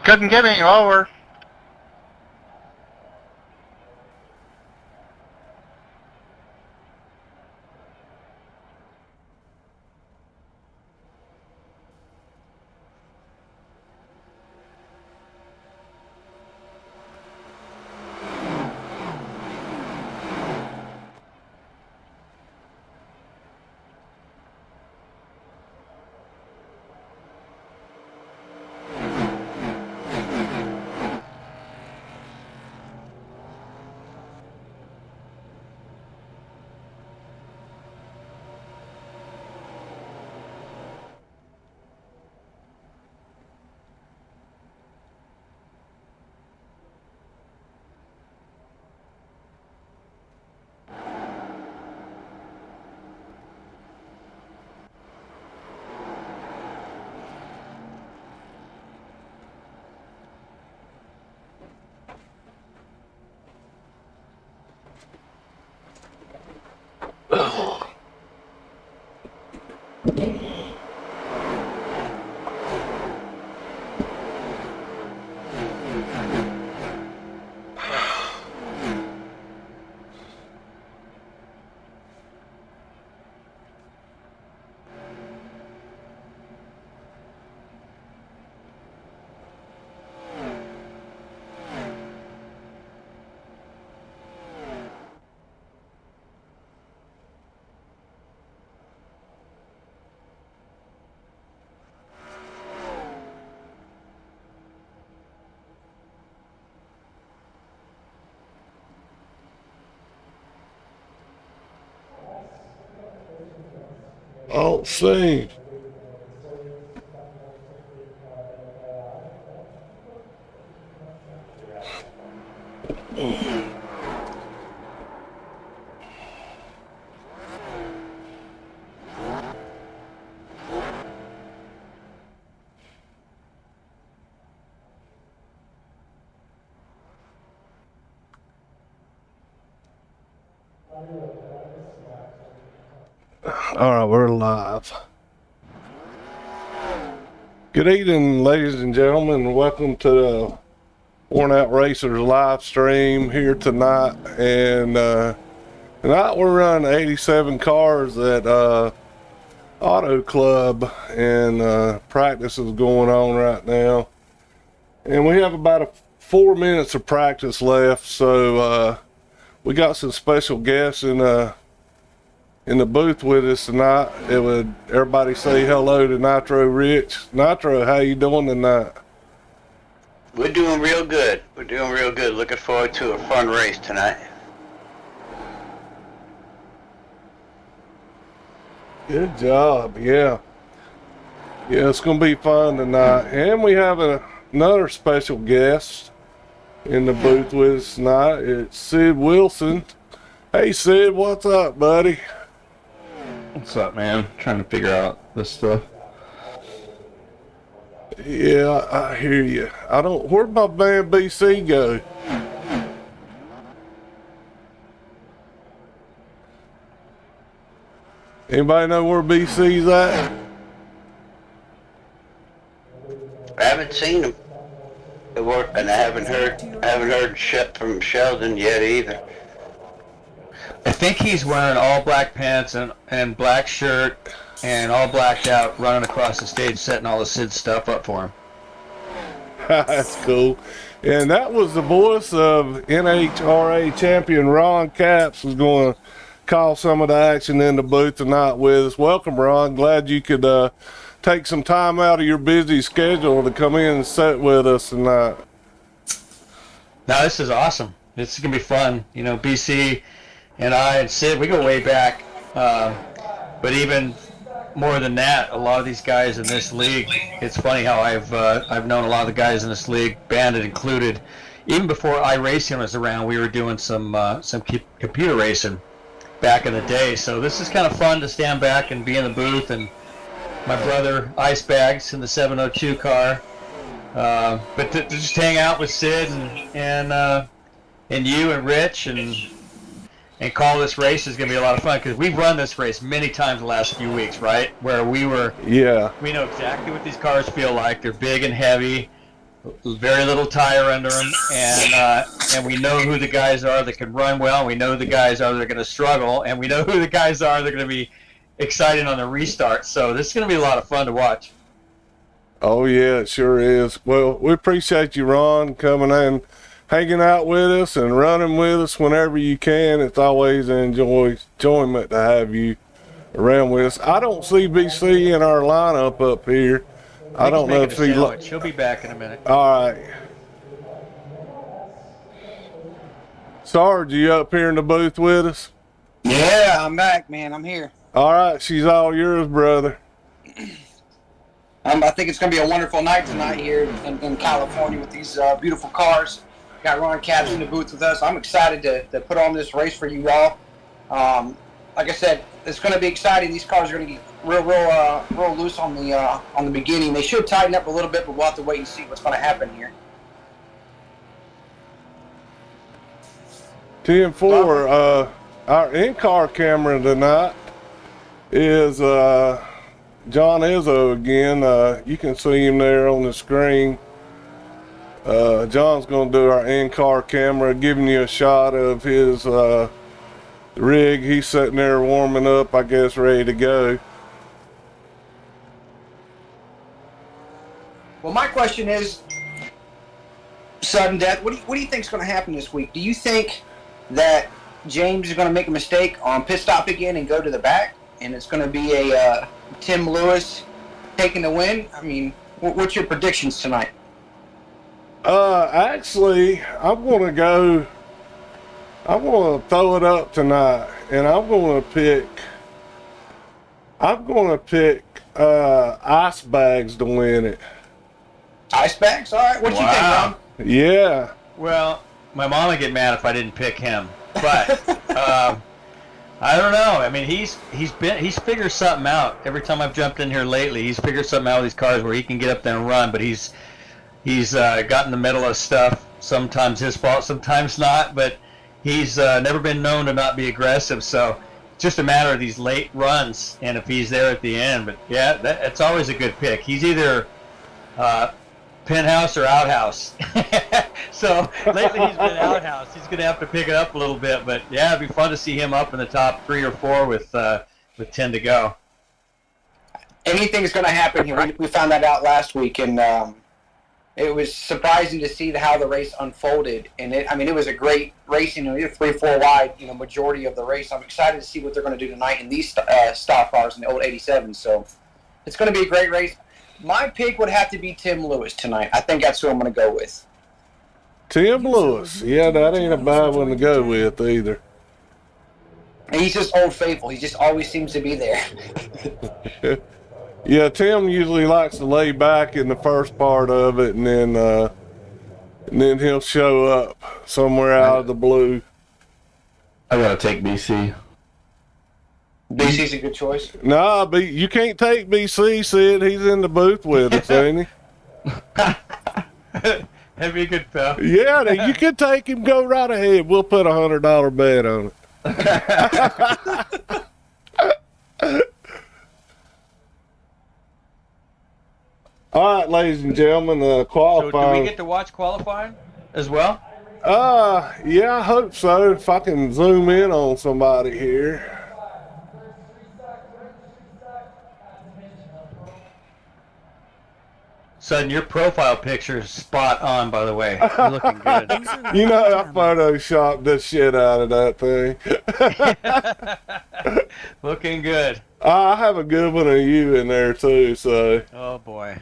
Couldn't get any lower. Oh, see. All right, we're live. Good evening, ladies and gentlemen. Welcome to the Worn Out Racers live stream here tonight. And tonight we're running 87 cars at Auto Club, and practice is going on right now. And we have about 4 minutes of practice left, so we got some special guests in the booth with us tonight. It would everybody say hello to Nitro Rich. Nitro, how you doing tonight? We're doing real good. We're doing real good. Looking forward to a fun race tonight. Good job. Yeah, it's gonna be fun tonight. And we have another special guest in the booth with us tonight. It's Sid Wilson. Hey Sid, what's up, buddy? What's up, man? Trying to figure out this stuff. Yeah, I hear you. Where'd my man BC go? Anybody know where BC's at? I haven't seen him at work, and I haven't heard shit from Sheldon yet either. I think he's wearing all black pants and black shirt and all blacked out, running across the stage, setting all the Sid stuff up for him. That's cool. And that was the voice of NHRA champion Ron Capps was going to call some of the action in the booth tonight with us. Welcome, Ron. Glad you could take some time out of your busy schedule to come in and sit with us tonight. Now, this is awesome. This is going to be fun. You know, BC and I and Sid, we go way back. But even more than that, a lot of these guys in this league, it's funny how I've known a lot of the guys in this league, Bandit included. Even before iRacing was around, we were doing some computer racing back in the day. So this is kind of fun to stand back and be in the booth, and my brother Ice Bags in the 702 car. But to just hang out with Sid and you and Rich and call this race is going to be a lot of fun, because we've run this race many times the last few weeks, right? Where we know exactly what these cars feel like. They're big and heavy. very little tire under them, and we know who the guys are that can run well. We know who the guys are that are going to struggle, and we know who the guys are that are going to be excited on the restart. So this is going to be a lot of fun to watch. Oh yeah, it sure is. Well, we appreciate you, Ron, coming in, hanging out with us and running with us whenever you can. It's always an enjoyment to have you around with us. I don't see BC in our lineup up here. I don't know if she'll be back in a minute. All right. Sarge, you up here in the booth with us? Yeah, I'm back, man. I'm here. All right, she's all yours, brother. I think it's going to be a wonderful night tonight here in California with these beautiful cars. Got Ron Capps in the booth with us. I'm excited to put on this race for you all. Like I said, it's going to be exciting. These cars are going to get real loose on the beginning. They should tighten up a little bit, but we'll have to wait and see what's going to happen here. 10-4, our in-car camera tonight is John Izzo again. You can see him there on the screen. John's going to do our in-car camera, giving you a shot of his rig. He's sitting there warming up, I guess, ready to go. Well, my question is, sudden death, what do you think is going to happen this week? Do you think that James is going to make a mistake on pit stop again and go to the back, and it's going to be a Tim Lewis taking the win? I mean, what's your predictions tonight? Actually, I'm going to throw it up tonight, and I'm going to pick Ice Bags to win it. Ice Bags? All right. What you think, Ron? Yeah. Well, my mom would get mad if I didn't pick him, but I don't know. I mean, he's figured something out. Every time I've jumped in here lately, he's figured something out with these cars where he can get up there and run, but he's got in the middle of stuff. Sometimes his fault, sometimes not, but he's never been known to not be aggressive. So it's just a matter of these late runs and if he's there at the end. But yeah, that's always a good pick. He's either penthouse or outhouse. So lately he's been outhouse. He's going to have to pick it up a little bit. But yeah, it'd be fun to see him up in the top 3 or 4 with 10 to go. Anything's going to happen here. We found that out last week, and it was surprising to see how the race unfolded. And it was a great racing. You're 3-4 wide, majority of the race. I'm excited to see what they're going to do tonight in these stock cars in the old 87. So it's going to be a great race. My pick would have to be Tim Lewis tonight. I think that's who I'm going to go with. Tim Lewis. Yeah, that ain't a bad one to go with either. And he's just old faithful. He just always seems to be there. Yeah, Tim usually likes to lay back in the first part of it, and then he'll show up somewhere out of the blue. I gotta take BC. BC's a good choice. Nah, you can't take BC, Sid. He's in the booth with us, ain't he? That'd be a good pal. Yeah, you could take him. Go right ahead. We'll put $100 bet on it. All right, ladies and gentlemen, qualifying. So do we get to watch qualifying as well? Yeah, I hope so. If I can zoom in on somebody here. Son, your profile picture is spot on, by the way. You're looking good. You know, I photoshopped the shit out of that thing. Looking good. I have a good one of you in there, too, so. Oh, boy.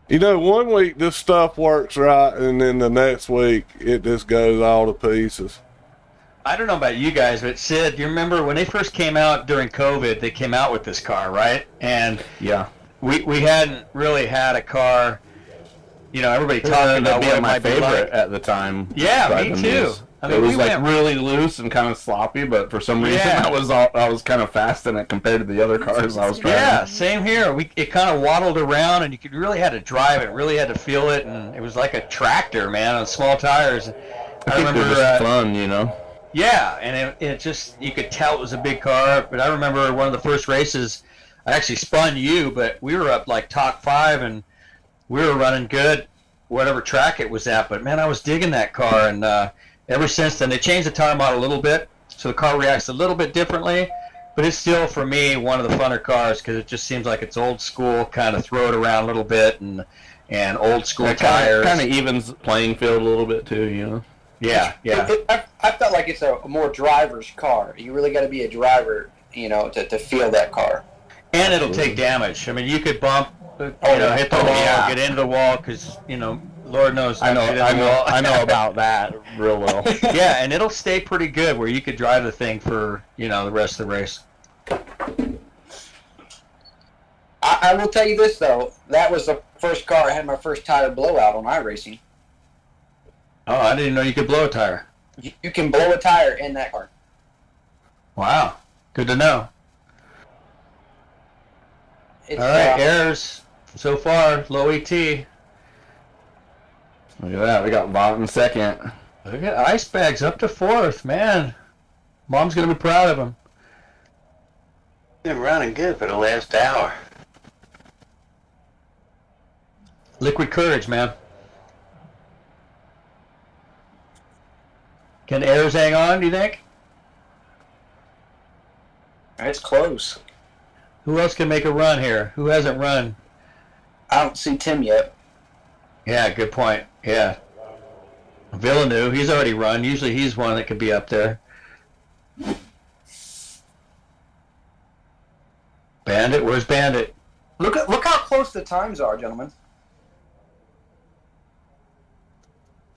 One week this stuff works right, and then the next week it just goes all to pieces. I don't know about you guys, but Sid, do you remember when they first came out during COVID, they came out with this car, right? And yeah, we hadn't really had a car, everybody talking about what it my might be favorite like. at the time. Yeah, me too. It was really loose and kind of sloppy, but for some reason I was kind of fast in it compared to the other cars I was driving. Yeah, same here. It kind of waddled around, and you really had to drive it, really had to feel it, and it was like a tractor, man, on small tires. I remember it was fun, Yeah, and it just, you could tell it was a big car. But I remember one of the first races I actually spun you, but we were up like top 5, and we were running good, whatever track it was at. But man, I was digging that car, and ever since then, they changed the tire model a little bit, so the car reacts a little bit differently. But it's still, for me, one of the funner cars because it just seems like it's old school, kind of throw it around a little bit, and old school tires. Kind of evens the playing field a little bit too, you know. Yeah. I felt like it's a more driver's car. You really got to be a driver, to feel that car. And it'll take damage. I mean, you could bump, hit the wall, get into the wall, because Lord knows. I know about that real well. Yeah, and it'll stay pretty good where you could drive the thing for the rest of the race. I will tell you this though, that was the first car I had my first tire blowout on iRacing. Oh, I didn't know you could blow a tire. You can blow a tire in that car. Wow, good to know. It's, all right, errors so far, low ET. Look at that, we got Vaught in second. Look at Ice Bags up to 4th, man. Mom's gonna be proud of him. Been running good for the last hour. Liquid courage, man. Can Ayers hang on, do you think? It's close. Who else can make a run here? Who hasn't run? I don't see Tim yet. Yeah, good point. Yeah. Villeneuve, he's already run. Usually he's one that could be up there. Bandit, where's Bandit? Look how close the times are, gentlemen.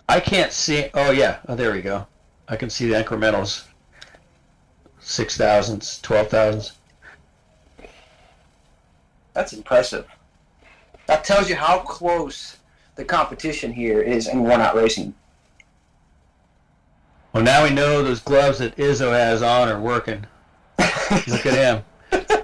I can't see. Oh, yeah. Oh, there we go. I can see the incrementals. 6,000s, 12,000s. That's impressive. That tells you how close the competition here is in worn-out racing. Well, now we know those gloves that Izzo has on are working. Look at him.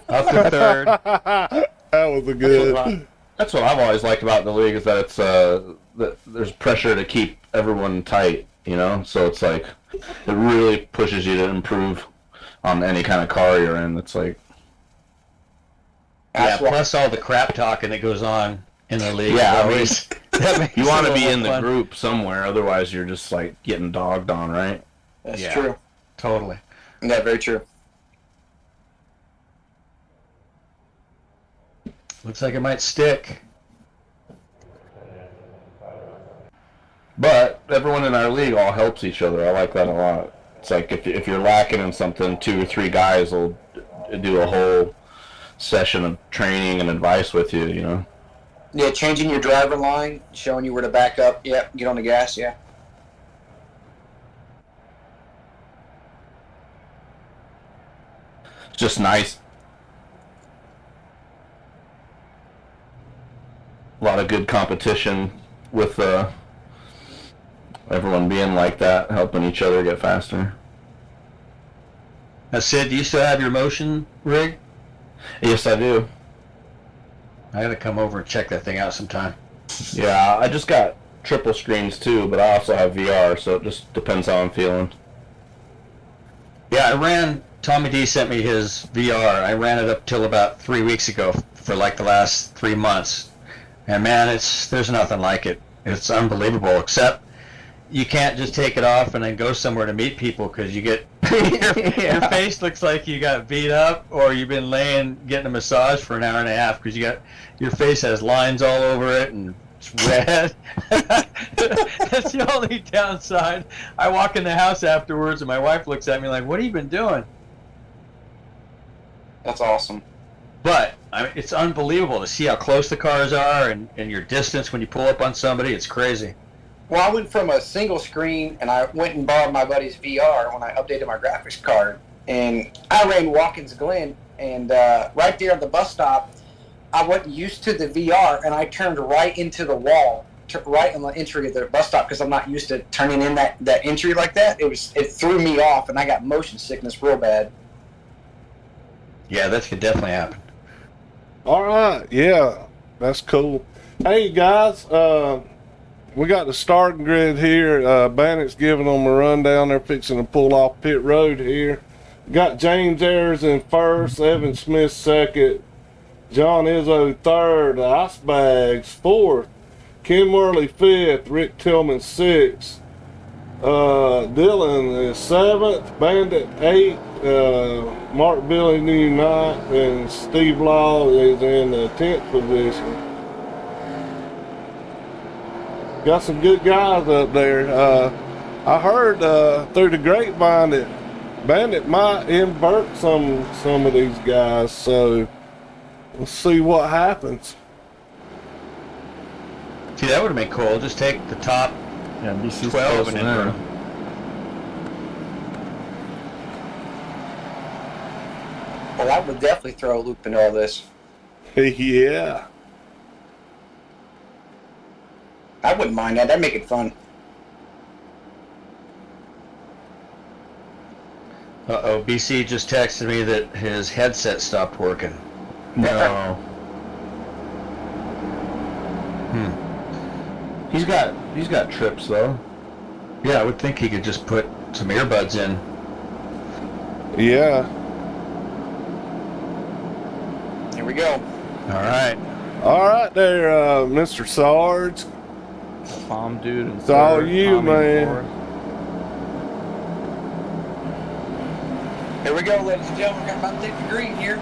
Up to 3rd. That was a good. That's what I've always liked about the league is that it's that there's pressure to keep everyone tight, So it's like it really pushes you to improve on any kind of car you're in. It's like plus all the crap talking that goes on in the league. Yeah, always, you want to be in the group somewhere, otherwise you're just like getting dogged on, right? That's true. Totally. Yeah, very true. Looks like it might stick. But everyone in our league all helps each other. I like that a lot. It's like if you're lacking in something, 2 or 3 guys will do a whole session of training and advice with you, Yeah, changing your driver line, showing you where to back up. Yeah, get on the gas. Yeah. It's just nice. A lot of good competition with everyone being like that, helping each other get faster. Now, Sid, do you still have your motion rig? Yes, I do. I gotta come over and check that thing out sometime. Yeah, I just got triple screens too, but I also have VR, so it just depends how I'm feeling. Yeah, Tommy D sent me his VR. I ran it up till about 3 weeks ago for like the last 3 months. And man, there's nothing like it. It's unbelievable, except you can't just take it off and then go somewhere to meet people because you get your face looks like you got beat up or you've been getting a massage for an hour and a half because your face has lines all over it and it's red. That's the only downside. I walk in the house afterwards and my wife looks at me like, "What have you been doing?" That's awesome. But it's unbelievable to see how close the cars are and your distance when you pull up on somebody. It's crazy. Well, I went from a single screen, and I went and borrowed my buddy's VR when I updated my graphics card. And I ran Watkins Glen, and right there at the bus stop, I wasn't used to the VR, and I turned right into the wall, right on the entry of the bus stop, because I'm not used to turning in that entry like that. It threw me off, and I got motion sickness real bad. Yeah, that could definitely happen. All right, yeah, that's cool. Hey guys, we got the starting grid here. Bandit's giving them a rundown. They're fixing to pull off pit road here. Got James Ayers in first, Evan Smith second, John Izzo third, Ice Bags fourth, Ken Worley fifth, Rick Tillman sixth, Dylan is seventh, Bandit eighth, Mark Billy New ninth, and Steve Law is in the 10th position. Got some good guys up there. I heard through the grapevine that Bandit might invert some of these guys, so we'll see what happens. See, that would have been cool. Just take the top BC's 12 and close then there. Well, I would definitely throw a loop into all this. Yeah. I wouldn't mind that. That'd make it fun. Uh-oh, BC just texted me that his headset stopped working. No. He's got trips though. Yeah, I would think he could just put some earbuds in. Yeah. Here we go. All right. All right there, Mr. Sarge. Palm dude. And It's all third, you, Tommy man. fourth. Here we go, ladies and gentlemen. Got about to take the green here.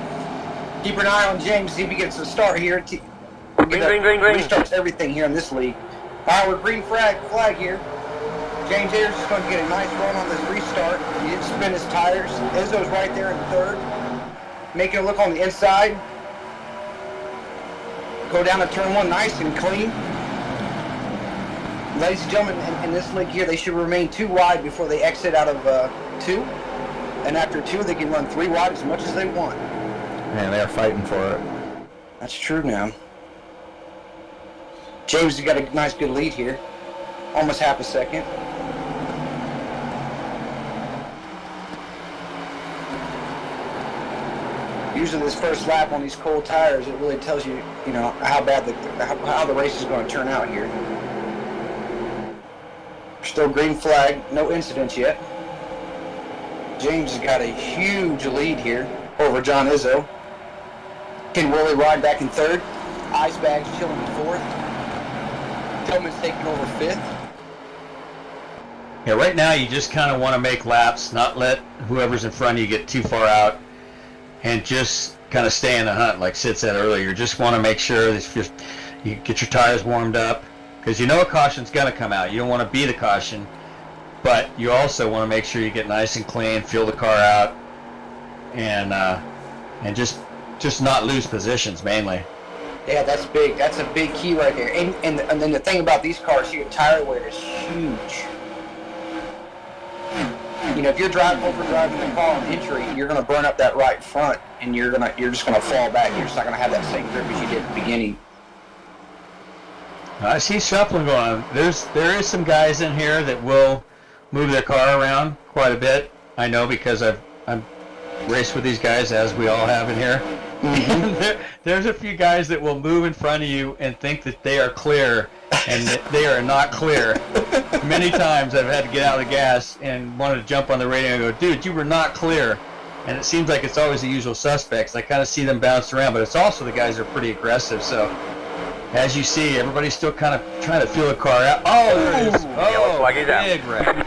Keep an eye on James, see if he gets a start here. Green. Restarts everything here in this league. All right, we're green flag here. James Ayers is going to get a nice run on this restart. He didn't spin his tires. Izzo's right there in third. Making it look on the inside. Go down to turn one nice and clean. Ladies and gentlemen, in this league here, they should remain 2 wide before they exit out of 2. And after 2, they can run 3 wide as much as they want. Man, they're fighting for it. That's true now. James has got a nice good lead here. Almost half a second. Usually this first lap on these cold tires, it really tells you, how bad how the race is going to turn out here. Still green flag, no incidents yet. James has got a huge lead here over John Izzo. Ken Worley ride back in third. Ice Bags chilling in fourth. Tillman's taking over fifth. Yeah, right now you just kind of want to make laps, not let whoever's in front of you get too far out, and just kind of stay in the hunt, like Sid said earlier. You just want to make sure that you get your tires warmed up, because you know a caution's going to come out. You don't want to be the caution, but you also want to make sure you get nice and clean, feel the car out, and just not lose positions mainly. Yeah, that's big. That's a big key right there. And then the thing about these cars here, tire wear is huge. If you're overdriving the car on entry, you're going to burn up that right front, and you're just going to fall back. You're just not going to have that same grip as you did at the beginning. I see shuffling going on. There is some guys in here that will move their car around quite a bit. I know, because I've raced with these guys, as we all have in here. Mm-hmm. There's a few guys that will move in front of you and think that they are clear, and that they are not clear. Many times I've had to get out of the gas and wanted to jump on the radio and go, dude, you were not clear. And it seems like it's always the usual suspects. I kind of see them bounce around, but it's also the guys that are pretty aggressive. So as you see, everybody's still kind of trying to feel the car out. Oh, there it is. Oh, big wreck.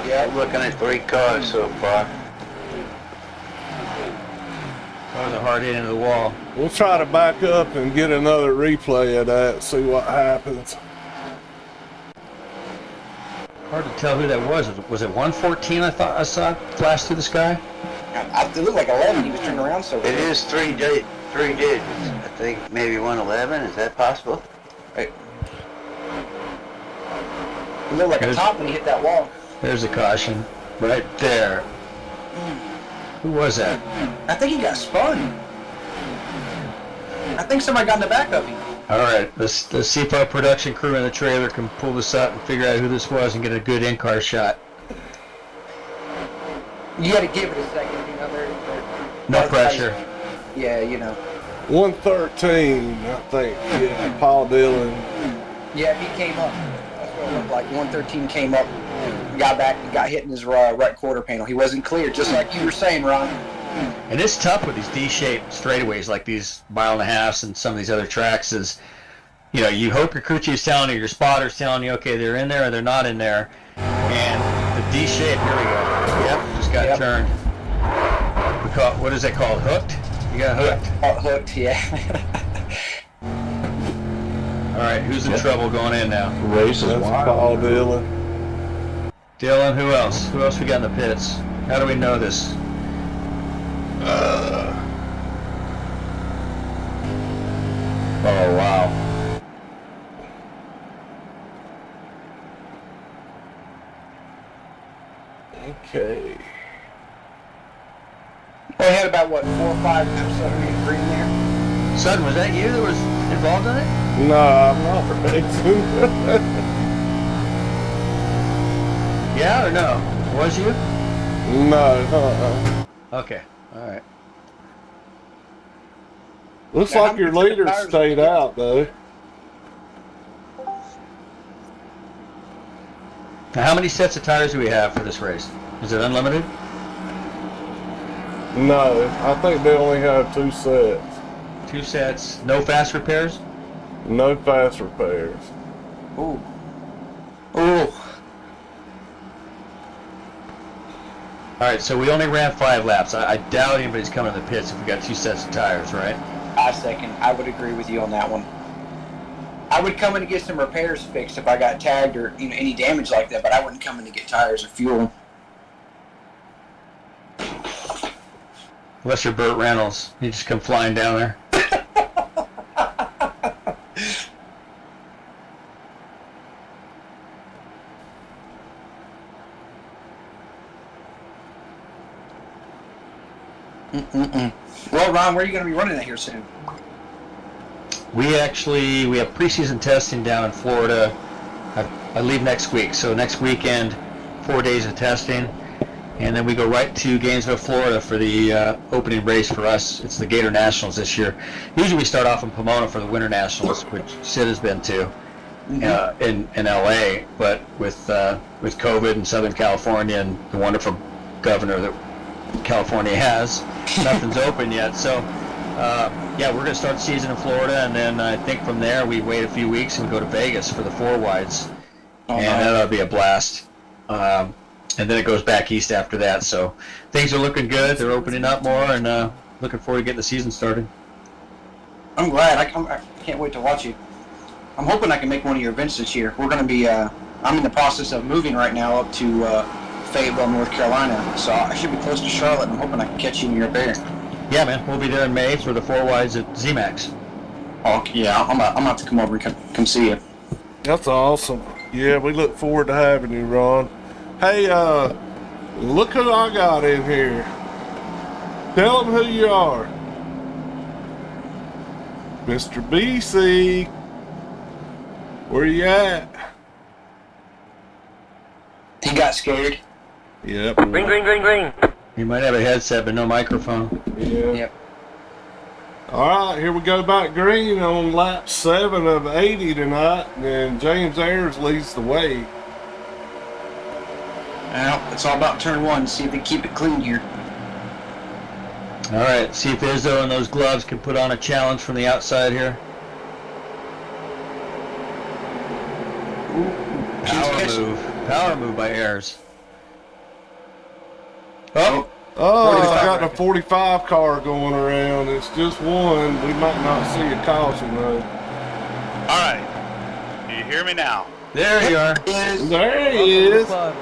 Yeah, looking at 3 cars so far. That was a hard hit into the wall. We'll try to back up and get another replay of that, see what happens. Hard to tell who that was. Was it 114 I thought I saw flash through the sky? It looked like 11. He was turning around so It quick. is 3 digits. I think maybe 111. Is that possible? It looked like a top when he hit that wall. There's a caution right there. Who was that? I think he got spun. I think somebody got in the back of him. All right, the C5 production crew in the trailer can pull this up and figure out who this was and get a good in-car shot. You got to give it a second, No pressure. Yeah, 113, I think. Yeah, Paul Dillon. Yeah, he came up. That's what it looked like. 113 came up, got back, and got hit in his right quarter panel. He wasn't clear, just like you were saying, Ron. And it's tough with these D-shaped straightaways like these 1.5 miles and some of these other tracks is, you hope your crew chief's telling you, your spotter's telling you, okay, they're in there or they're not in there. And the D-shape, here we go. Yep, just got turned. What is it called? Hooked? You got hooked? Hooked, yeah. All right, who's in trouble going in now? Race is That's wild. Paul Dillon. Dylan, who else? Who else we got in the pits? How do we know this? Oh, wow. Okay. We had about, 4 or 5 laps underneath green there. Sutton, was that you that was involved in it? No, I'm not racing. Yeah or no? Was you? No, Okay, all right. Looks Now, like how your many leader tires stayed did you get? out, though. Now, how many sets of tires do we have for this race? Is it unlimited? No, I think they only have 2 sets. 2 sets, no fast repairs? No fast repairs. Ooh. Ooh. All right, so we only ran 5 laps. I doubt anybody's coming to the pits if we got 2 sets of tires, right? I would agree with you on that one. I would come in to get some repairs fixed if I got tagged or any damage like that, but I wouldn't come in to get tires or fuel. Unless you're Burt Reynolds. You just come flying down there. Well, Ron, where are you going to be running that here soon? We have preseason testing down in Florida. I leave next week, so next weekend, 4 days of testing, and then we go right to Gainesville, Florida for the opening race for us. It's the Gator Nationals this year. Usually we start off in Pomona for the Winter Nationals, which Sid has been to in LA, but with COVID in Southern California and the wonderful governor that California has, nothing's open yet. So we're going to start the season in Florida, and then I think from there we wait a few weeks and we go to Vegas for the 4 wides, and that'll be a blast. And then it goes back east after that. So things are looking good. They're opening up more, and looking forward to getting the season started. I'm glad. I can't wait to watch you. I'm hoping I can make one of your events this year. We're going to be. I'm in the process of moving right now up to Fayetteville, North Carolina, so I should be close to Charlotte. I'm hoping I can catch you when you're there. Yeah, man. We'll be there in May for the 4 wides at ZMAX. Oh yeah, I'm about to come over and come see you. That's awesome. Yeah, we look forward to having you, Ron. Hey, look who I got in here. Tell them who you are. Mr. BC. Where you at? He got scared. Yep. Ring, ring, ring, ring. You might have a headset, but no microphone. Yeah. Yep. All right, here we go back green on lap 7 of 80 tonight, and James Ayers leads the way. Now it's all about turn 1. See if they keep it clean here. All right, see if Izzo and those gloves can put on a challenge from the outside here. Power move by Ayers. Oh, Oh, 45 I got the reckon. 45 car going around. It's just one. We might not see a caution though. All right. Do you hear me now? there you are. There he is. There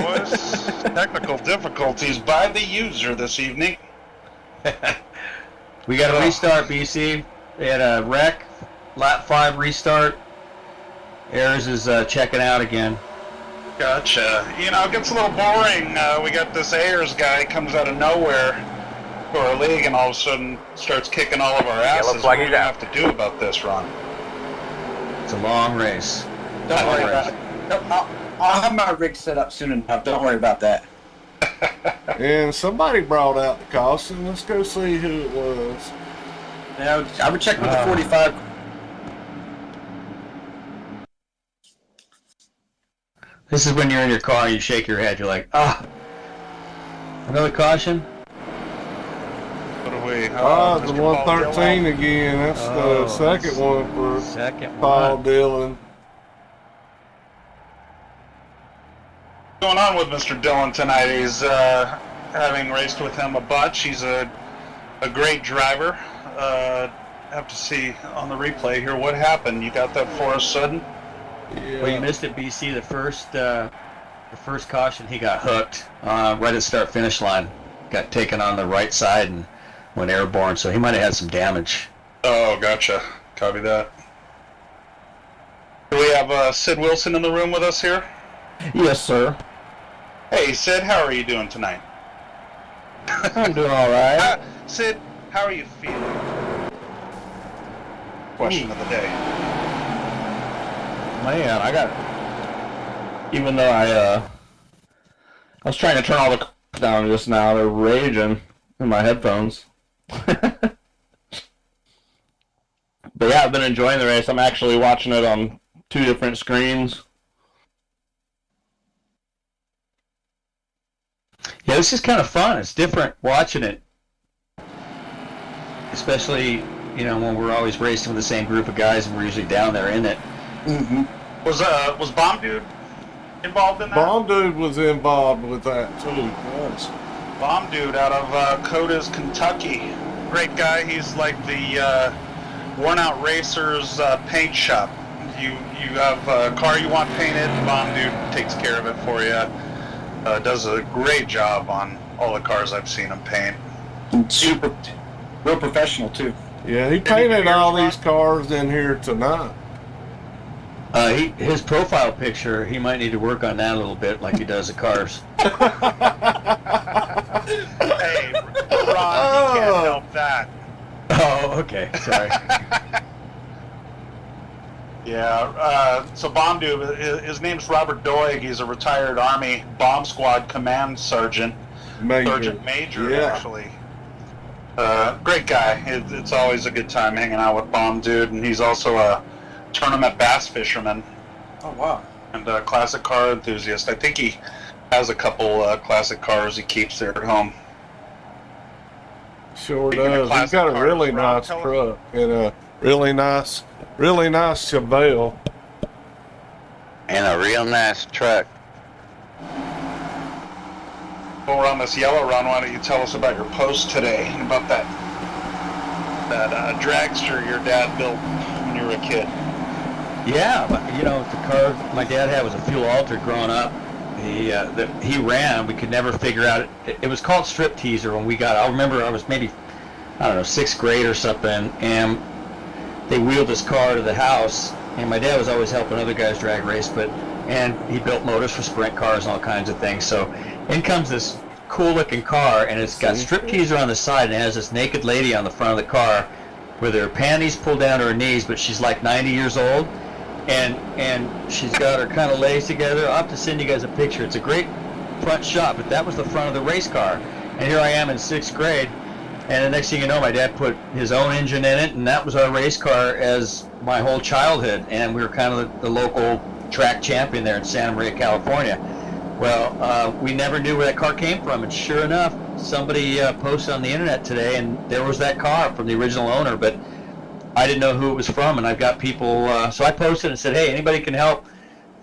was technical difficulties by the user this evening. We got a restart, BC. They had a wreck, lap 5 restart. Ayers is checking out again. Gotcha. You know, it gets a little boring. We got this Ayers guy comes out of nowhere for our league and all of a sudden starts kicking all of our asses. looks like What do he's we out. have to do about this, Ron? It's a long race. Don't worry about it. I'll have my rig set up soon enough. Don't worry about that. And somebody brought out the caution. Let's go see who it was. Now I would check with the 45. This is when you're in your car and you shake your head. You're like, another caution? we? Ah, the Mr. Paul 113 Dillon. again. That's the second one for Second Paul one. Dillon. What's going on with Mr. Dillon tonight? He's having raced with him a bunch. He's a great driver. Have to see on the replay here what happened. You got that for us, sudden? Yeah. Well, you missed it, BC. The first caution, he got hooked right at the start-finish line. Got taken on the right side and went airborne, so he might have had some damage. Oh, gotcha. Copy that. Do we have Sid Wilson in the room with us here? Yes, sir. Hey, Sid, how are you doing tonight? I'm doing all right. Sid, how are you feeling? Question of the day. Man, I got. Even though I was trying to turn all the c- down just now, they're raging in my headphones. But yeah, I've been enjoying the race. I'm actually watching it on 2 different screens. Yeah, this is kind of fun. It's different watching it, especially when we're always racing with the same group of guys and we're usually down there in it. Mm-hmm. Was Bomb Dude involved in that? Bomb Dude was involved with that too. Yes. Bomb Dude out of Codas, Kentucky. Great guy. He's like the Worn Out Racers paint shop. You have a car you want painted, Bomb Dude takes care of it for you. Does a great job on all the cars I've seen him paint. Super, real professional too. Yeah, he painted all these cars in here tonight. His profile picture, he might need to work on that a little bit, like he does the cars. Hey, Ron, you can't help that. Oh, okay. Sorry. Yeah, so Bomb Dude, his name's Robert Doig. He's a retired Army Bomb Squad Command Sergeant. Sergeant Major, Yeah. actually. Great guy. It's always a good time hanging out with Bomb Dude, and he's also a tournament bass fisherman Oh wow. and a classic car enthusiast. I think he has a couple classic cars he keeps there at home. Sure Speaking of does. He's classic got a cars, really Rob, nice tell us- truck and a really nice Chevelle. And a real nice truck. While we're on this yellow run, why don't you tell us about your post today and about that dragster your dad built when you were a kid? Yeah, but the car my dad had was a fuel altered growing up. He ran. We could never figure out it. It was called Strip Teaser when we got. I remember I was maybe, I don't know, 6th grade or something, and they wheeled this car to the house. And my dad was always helping other guys drag race, and he built motors for sprint cars and all kinds of things. So in comes this cool looking car, and it's got Strip Teaser on the side, and it has this naked lady on the front of the car with her panties pulled down to her knees, but she's like 90 years old. And she's got her kind of legs together. I'll have to send you guys a picture. It's a great front shot, but that was the front of the race car. And here I am in 6th grade, and the next thing you know, my dad put his own engine in it, and that was our race car as my whole childhood. And we were kind of the local track champion there in Santa Maria, California. Well, we never knew where that car came from, and sure enough, somebody posted on the internet today, and there was that car from the original owner, but I didn't know who it was from, and I've got people, so I posted and said, hey, anybody can help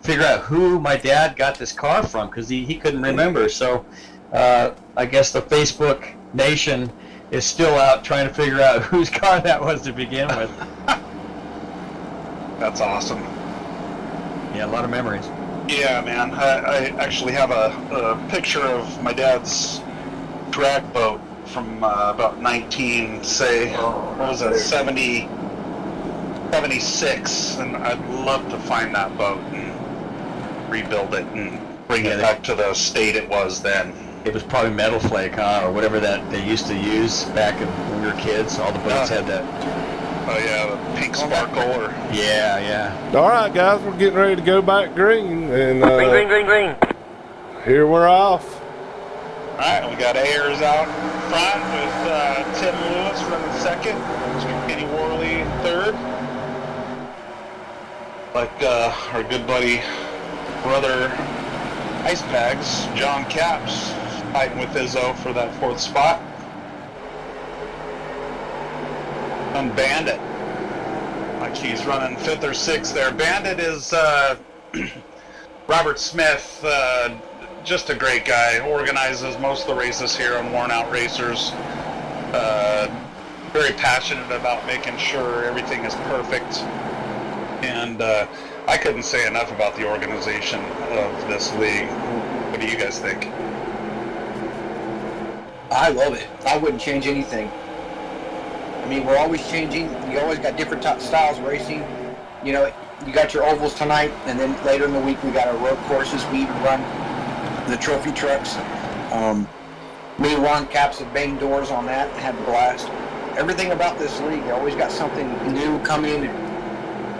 figure out who my dad got this car from, because he couldn't remember. So I guess the Facebook nation is still out trying to figure out whose car that was to begin with. That's awesome. Yeah, a lot of memories. Yeah, man. I actually have a picture of my dad's drag boat from about 76, and I'd love to find that boat and rebuild it and bring it back to the state it was then. It was probably metal flake, huh, or whatever that they used to use back when we were kids. All the boats had that. Oh yeah, the pink sparkle or... Yeah. All right, guys, we're getting ready to go back green, and Green. here we're off. Alright, we got Ayers out front with Tim Lewis running second, Mr. Kenny Worley third. Like our good buddy, brother Ice Bags, John Caps, fighting with Izzo for that 4th spot. own Bandit. Like he's running 5th or 6th there. Bandit is Robert Smith, just a great guy. Organizes most of the races here on Worn Out Racers. Very passionate about making sure everything is perfect. And I couldn't say enough about the organization of this league. What do you guys think? I love it. I wouldn't change anything. I mean, we're always changing. You always got different styles of racing. You know, you got your ovals tonight, and then later in the week we got our road courses. We even run the trophy trucks. Me and Ron Caps have banged doors on that and had a blast. Everything about this league, they always got something new coming.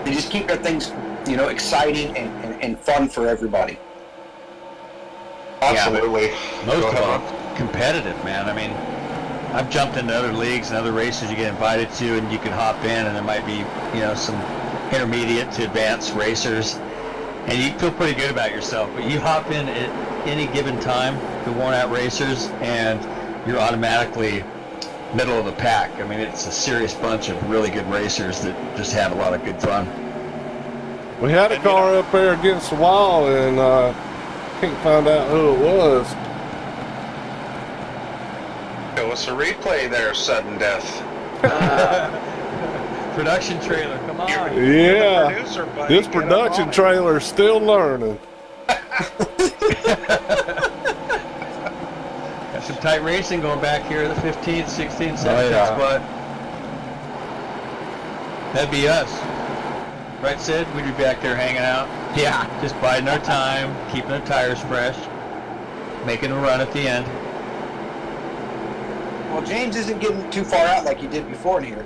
They just keep their things, you know, exciting and fun for everybody. Absolutely. Yeah, most of them competitive, man. I mean, I've jumped into other leagues and other races you get invited to, and you can hop in, and there might be, you know, some intermediate to advanced racers, and you feel pretty good about yourself. But you hop in at any given time to Worn Out Racers, and you're automatically middle of the pack. I mean, it's a serious bunch of really good racers that just have a lot of good fun. We had a car up there against the wall, and can't find out who it was. Show us a replay there, sudden death. Production trailer, come on. Yeah, Producer, buddy, this get production up on it. trailer's still learning. Got some tight racing going back here, the 15th, 16th, 17th yeah. spot. That'd be us. Right, Sid? We'd be back there hanging out. Yeah. Just biding our time, keeping the tires fresh, making a run at the end. Well, James isn't getting too far out like he did before in here.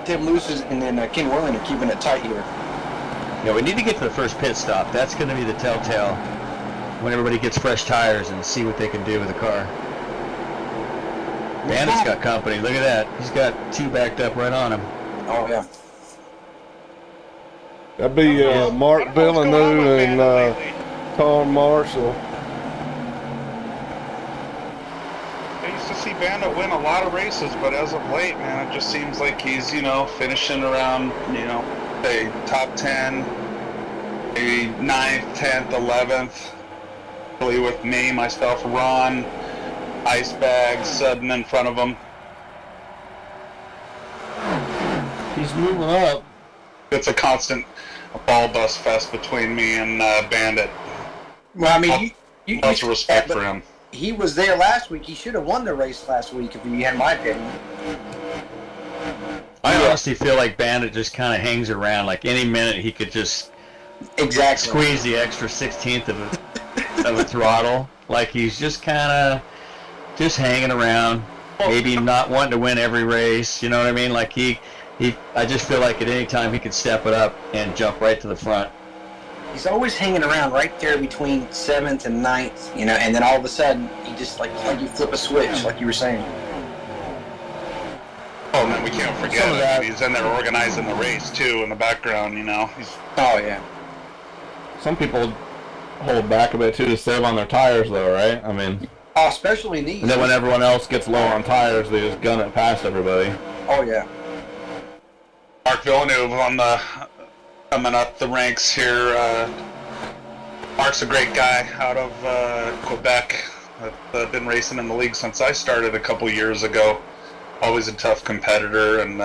Tim Luce and then Ken Willing are keeping it tight here. Yeah, we need to get to the first pit stop. That's going to be the telltale when everybody gets fresh tires and see what they can do with the car. Bandit's got company. Look at that. He's got 2 backed up right on him. Oh, yeah. That'd be Mark What's going on with Villeneuve and Bandit lately? Tom Marshall. I used to see Bandit win a lot of races, but as of late, man, it just seems like he's, you know, finishing around, you know, say top 10, maybe 9th, 10th, 11th. Really with me, myself, Ron, Ice Bag, Sudden in front of him. He's moving up. It's a constant ball bust fest between me and Bandit. Well, I mean, you Lots of respect but for him. He was there last week. He should have won the race last week if you had my opinion. I honestly feel like Bandit just kind of hangs around. Like any minute he could just Exactly. squeeze the extra 16th of a throttle. Like he's just kind of just hanging around. Maybe not wanting to win every race. You know what I mean? Like I just feel like at any time he could step it up and jump right to the front. He's always hanging around right there between 7th and 9th, you know, and then all of a sudden he just like you flip a switch, like you were saying. Oh man, we can't forget Some of that- he's in there organizing the race too in the background, you know. Oh yeah. Some people hold back a bit too to save on their tires, though, right? I mean, Oh, especially these. and then when everyone else gets low on tires, they just gun it past everybody. Oh yeah. Mark Villeneuve on the coming up the ranks here. Mark's a great guy out of Quebec. I've been racing in the league since I started a couple years ago. Always a tough competitor and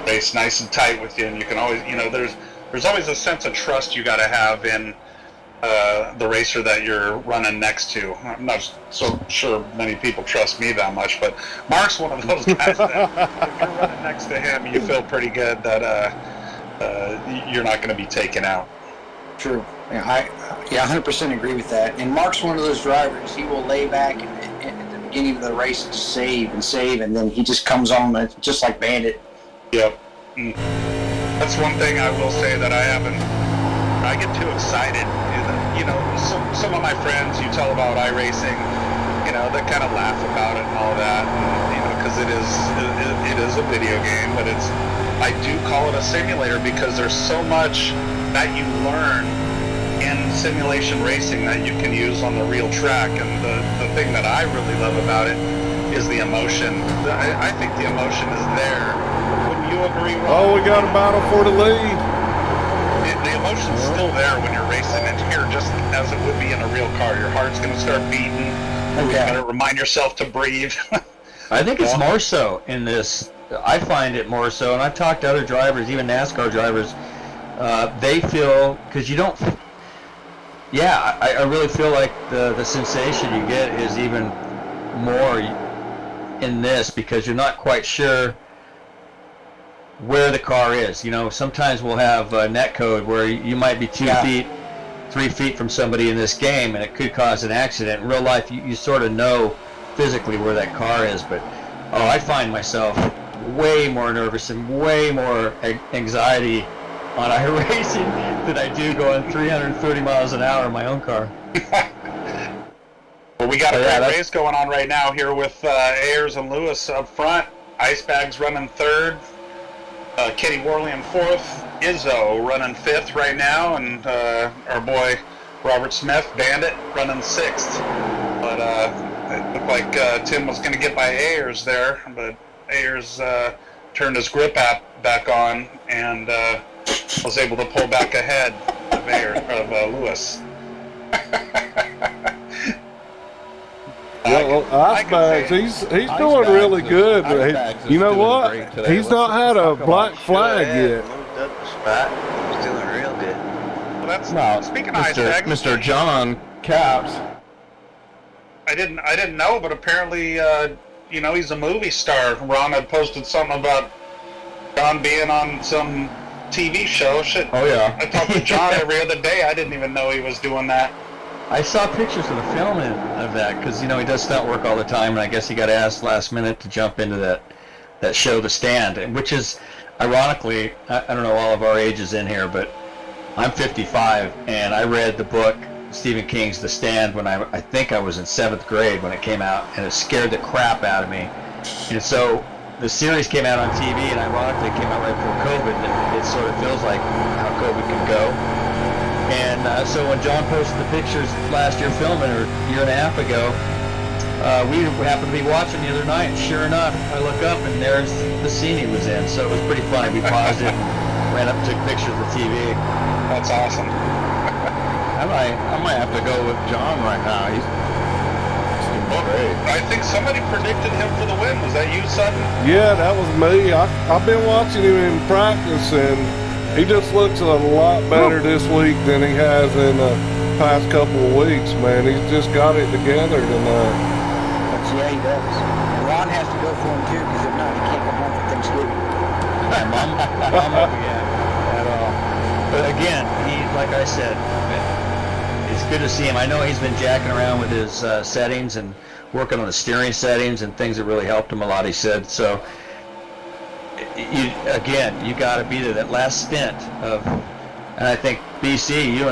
race nice and tight with you. And you can always, you know, there's always a sense of trust you got to have in the racer that you're running next to. I'm not so sure many people trust me that much, but Mark's one of those guys that if you're running next to him, you feel pretty good that you're not going to be taken out. True. Yeah, I 100% agree with that. And Mark's one of those drivers. He will lay back at the beginning of the race and save, and then he just comes on just like Bandit. Yep. That's one thing I will say that I get too excited. You know, some of my friends, you tell about iRacing, you know, they kind of laugh about it and all that, and, you know, because it is a video game, but I do call it a simulator because there's so much that you learn in simulation racing that you can use on the real track. And the thing that I really love about it is the emotion. I think the emotion is there. Wouldn't you agree, Ron? Oh, we got a battle for the lead. The emotion's still there when you're racing in here, just as it would be in a real car. Your heart's going to start beating. You got to remind yourself to breathe. I think it's more so in this. I find it more so, and I've talked to other drivers, even NASCAR drivers. They feel, because you don't. Yeah, I really feel like the sensation you get is even more in this, because you're not quite sure where the car is. You know, sometimes we'll have net code where you might be 2 feet, 3 feet from somebody in this game, and it could cause an accident. In real life, you sort of know physically where that car is, but I find myself way more nervous and way more anxiety on iRacing than I do going 330 miles an hour in my own car. Well, we got a great race going on right now here with Ayers and Lewis up front. Icebags running third. Kitty Worley in fourth. Izzo running fifth right now, and our boy Robert Smith, Bandit, running sixth. But it looked like Tim was going to get by Ayers there, but Ayers turned his grip app back on and was able to pull back ahead of Lewis. Well, Icebags, he's doing really good. You know what? He's not had a black flag yet. Moved up the spot. He's doing real good. Well, that's speaking of Icebags, Mr. John Caps. I didn't know, but apparently, he's a movie star. Ron had posted something about John being on some TV show. Shit. Oh yeah. I talk to John every other day. I didn't even know he was doing that. I saw pictures of the filming of that, because he does stunt work all the time, and I guess he got asked last minute to jump into that show, The Stand, which is, ironically, I don't know all of our ages in here, but I'm 55, and I read the book Stephen King's The Stand when I think I was in 7th grade when it came out, and it scared the crap out of me. And so the series came out on TV, and ironically it came out right before COVID, and it sort of feels like how COVID can go. And so when John posted the pictures last year filming, or a year and a half ago, we happened to be watching the other night, and sure enough, I look up and there's the scene he was in. So it was pretty funny. We paused it and ran up and took pictures of the TV. That's awesome. I might have to go with John right now. He's doing great. I think somebody predicted him for the win. Was that you, Sutton? Yeah, that was me. I've been watching him in practice, and he just looks a lot better this week than he has in the past couple of weeks, man. He's just got it together tonight. Yeah, he does. And Ron has to go for him too, because if not, he can't come home for Thanksgiving. Mom won't be at all. But again, like I said, it's good to see him. I know he's been jacking around with his settings and working on the steering settings and things that really helped him a lot, he said. So, you got to be there. That last stint of, and I think BC, you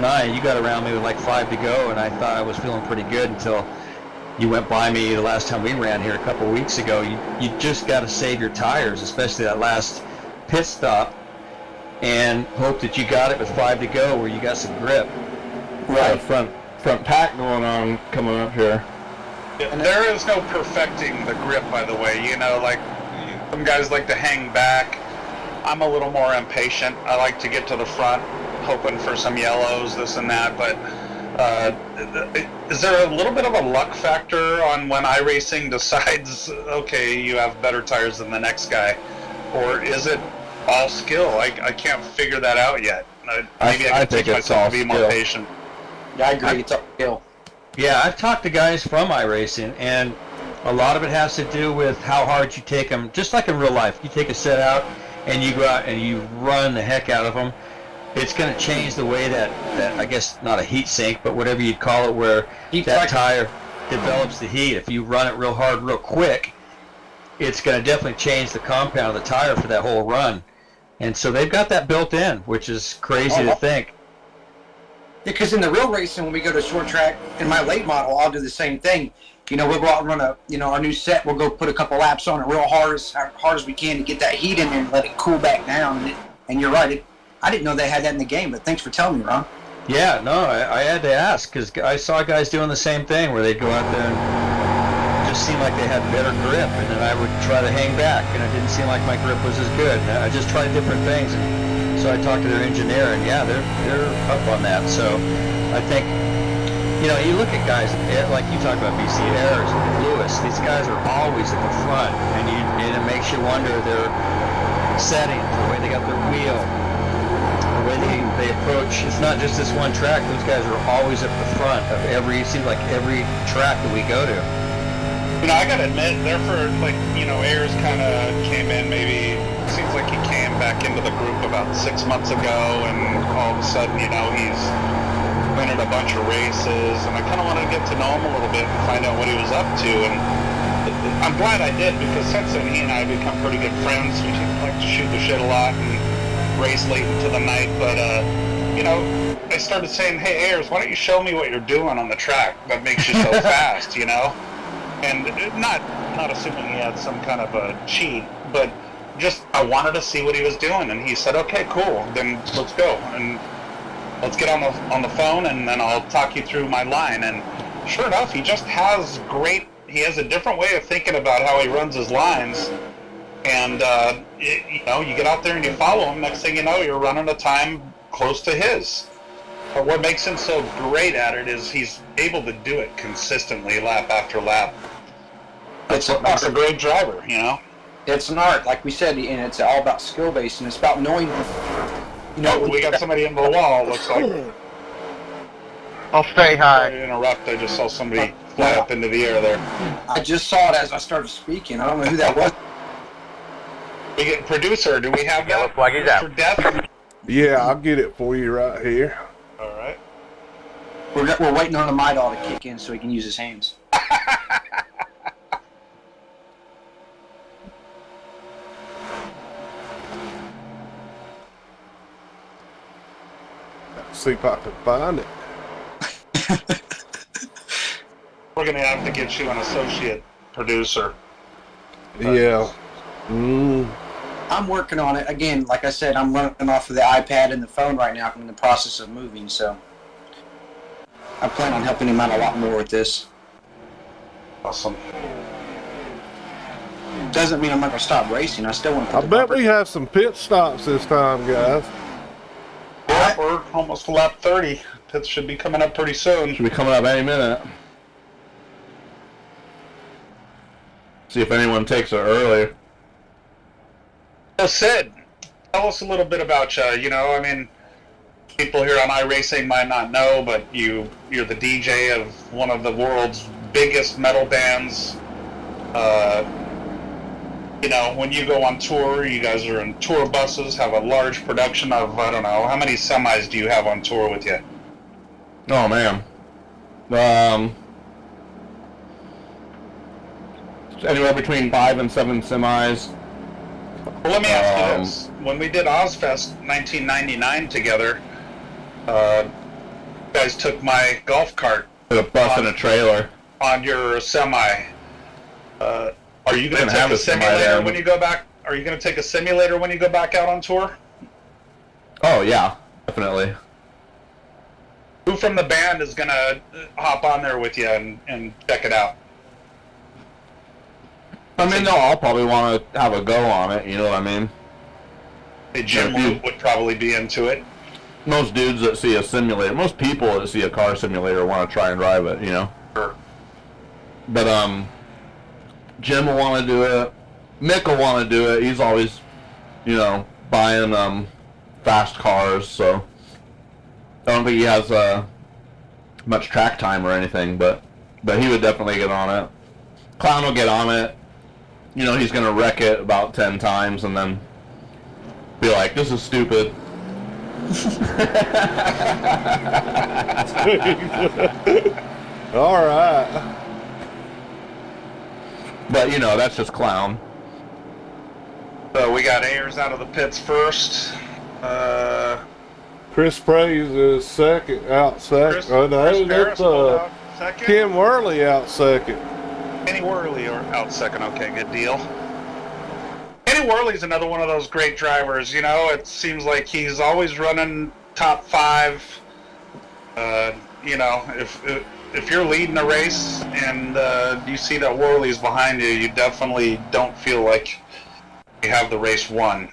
got around me with like 5 to go, and I thought I was feeling pretty good until you went by me the last time we ran here a couple of weeks ago. You just got to save your tires, especially that last pit stop, and hope that you got it with 5 to go where you got some grip. Right. Front pack going on coming up here. There is no perfecting the grip, by the way. Like some guys like to hang back. I'm a little more impatient. I like to get to the front, hoping for some yellows, this and that. But is there a little bit of a luck factor on when iRacing decides, okay, you have better tires than the next guy? Or is it all skill? I can't figure that out yet. Maybe I can take myself to be more patient. Yeah, I agree. It's uphill. Yeah, I've talked to guys from iRacing, and a lot of it has to do with how hard you take them. Just like in real life, you take a set out and you go out and you run the heck out of them. It's going to change the way that I guess not a heat sink, but whatever you'd call it, where that tire develops the heat. If you run it real hard, real quick, it's going to definitely change the compound of the tire for that whole run. And so they've got that built in, which is crazy to think. Because in the real racing, when we go to short track, in my late model, I'll do the same thing. We'll go out and run our new set. We'll go put a couple laps on it real hard as we can to get that heat in there and let it cool back down. And you're right. I didn't know they had that in the game, but thanks for telling me, Ron. Yeah, no, I had to ask because I saw guys doing the same thing where they'd go out there and just seemed like they had better grip, and then I would try to hang back, and it didn't seem like my grip was as good. And I just tried different things, and so I talked to their engineer, and yeah, they're up on that. So I think, you know, you look at guys like you talk about BC Ayers and Lewis. These guys are always at the front, and it makes you wonder their settings, the way they got their wheel, the way they approach. It's not just this one track. Those guys are always at the front of it seems like every track that we go to. You know, I gotta admit, therefore, like, you know, Ayers kind of came in maybe, seems like he came back into the group about 6 months ago, and all of a sudden, you know, he's winning a bunch of races, and I kind of wanted to get to know him a little bit and find out what he was up to, and I'm glad I did, because since then he and I have become pretty good friends. We like to shoot the shit a lot and race late into the night, but, you know, I started saying, hey, Ayers, why don't you show me what you're doing on the track that makes you so fast, you know? And not assuming he had some kind of a cheat, but just I wanted to see what he was doing, and he said, okay, cool, then let's go, and let's get on the phone, and then I'll talk you through my line. And sure enough, he just has he has a different way of thinking about how he runs his lines, and you know, you get out there and you follow him, next thing you know, you're running a time close to his. But what makes him so great at it is he's able to do it consistently, lap after lap. That's what makes a great driver, you know? It's an art, like we said, and it's all about skill based, and it's about knowing, you know. We got somebody in the wall, looks like. I'll stay high. Sorry to interrupt, I just saw somebody fly up into the air there. I just saw it as I started speaking. I don't know who that was. We get producer, do we have that? Yellow flag is out. For death? Yeah, I'll get it for you right here. Alright. We're waiting on the Midol to kick in so he can use his hands. See if I can find it. We're gonna have to get you an associate producer. Yeah. I'm working on it. Again, like I said, I'm running off of the iPad and the phone right now. I'm in the process of moving, so I plan on helping him out a lot more with this. Awesome. Doesn't mean I'm not going to stop racing. I still want to put I bet we have some pit stops this time, guys. Yeah, we're almost to lap 30. Pits should be coming up pretty soon. Should be coming up any minute. See if anyone takes it earlier. So Sid, tell us a little bit about you. You know, I mean, people here on iRacing might not know, but you're the DJ of one of the world's biggest metal bands. You know, when you go on tour, you guys are in tour buses, have a large production of, I don't know, how many semis do you have on tour with you? Oh man. Anywhere between 5 and 7 semis. Well, let me ask you this. When we did Ozfest 1999 together, you guys took my golf cart. With a bus and a trailer. On your semi. Are you going to have take a a semi simulator then. when you go back? Are you going to take a simulator when you go back out on tour? Oh yeah, definitely. Who from the band is going to hop on there with you and check it out? I mean, no, I'll probably want to have a go on it, you know what I mean? Jim Root would probably be into it. Most dudes that see a simulator, most people that see a car simulator want to try and drive it, you know? Sure. But, Jim will want to do it. Mick will want to do it. He's always, you know, buying, fast cars, so I don't think he has, much track time or anything, but he would definitely get on it. Clown will get on it. You know, he's going to wreck it about 10 times and then be like, this is stupid. All right. But, you know, that's just Clown. So we got Ayers out of the pits first. Chris Praise is second, out second. Chris That's Harris pulled out second. Kim Worley out second. Kenny Worley or out second. Okay, good deal. Kenny Worley's another one of those great drivers. You know, it seems like he's always running top 5. You know, if if you're leading a race and you see that Worley's behind you, you definitely don't feel like you have the race won.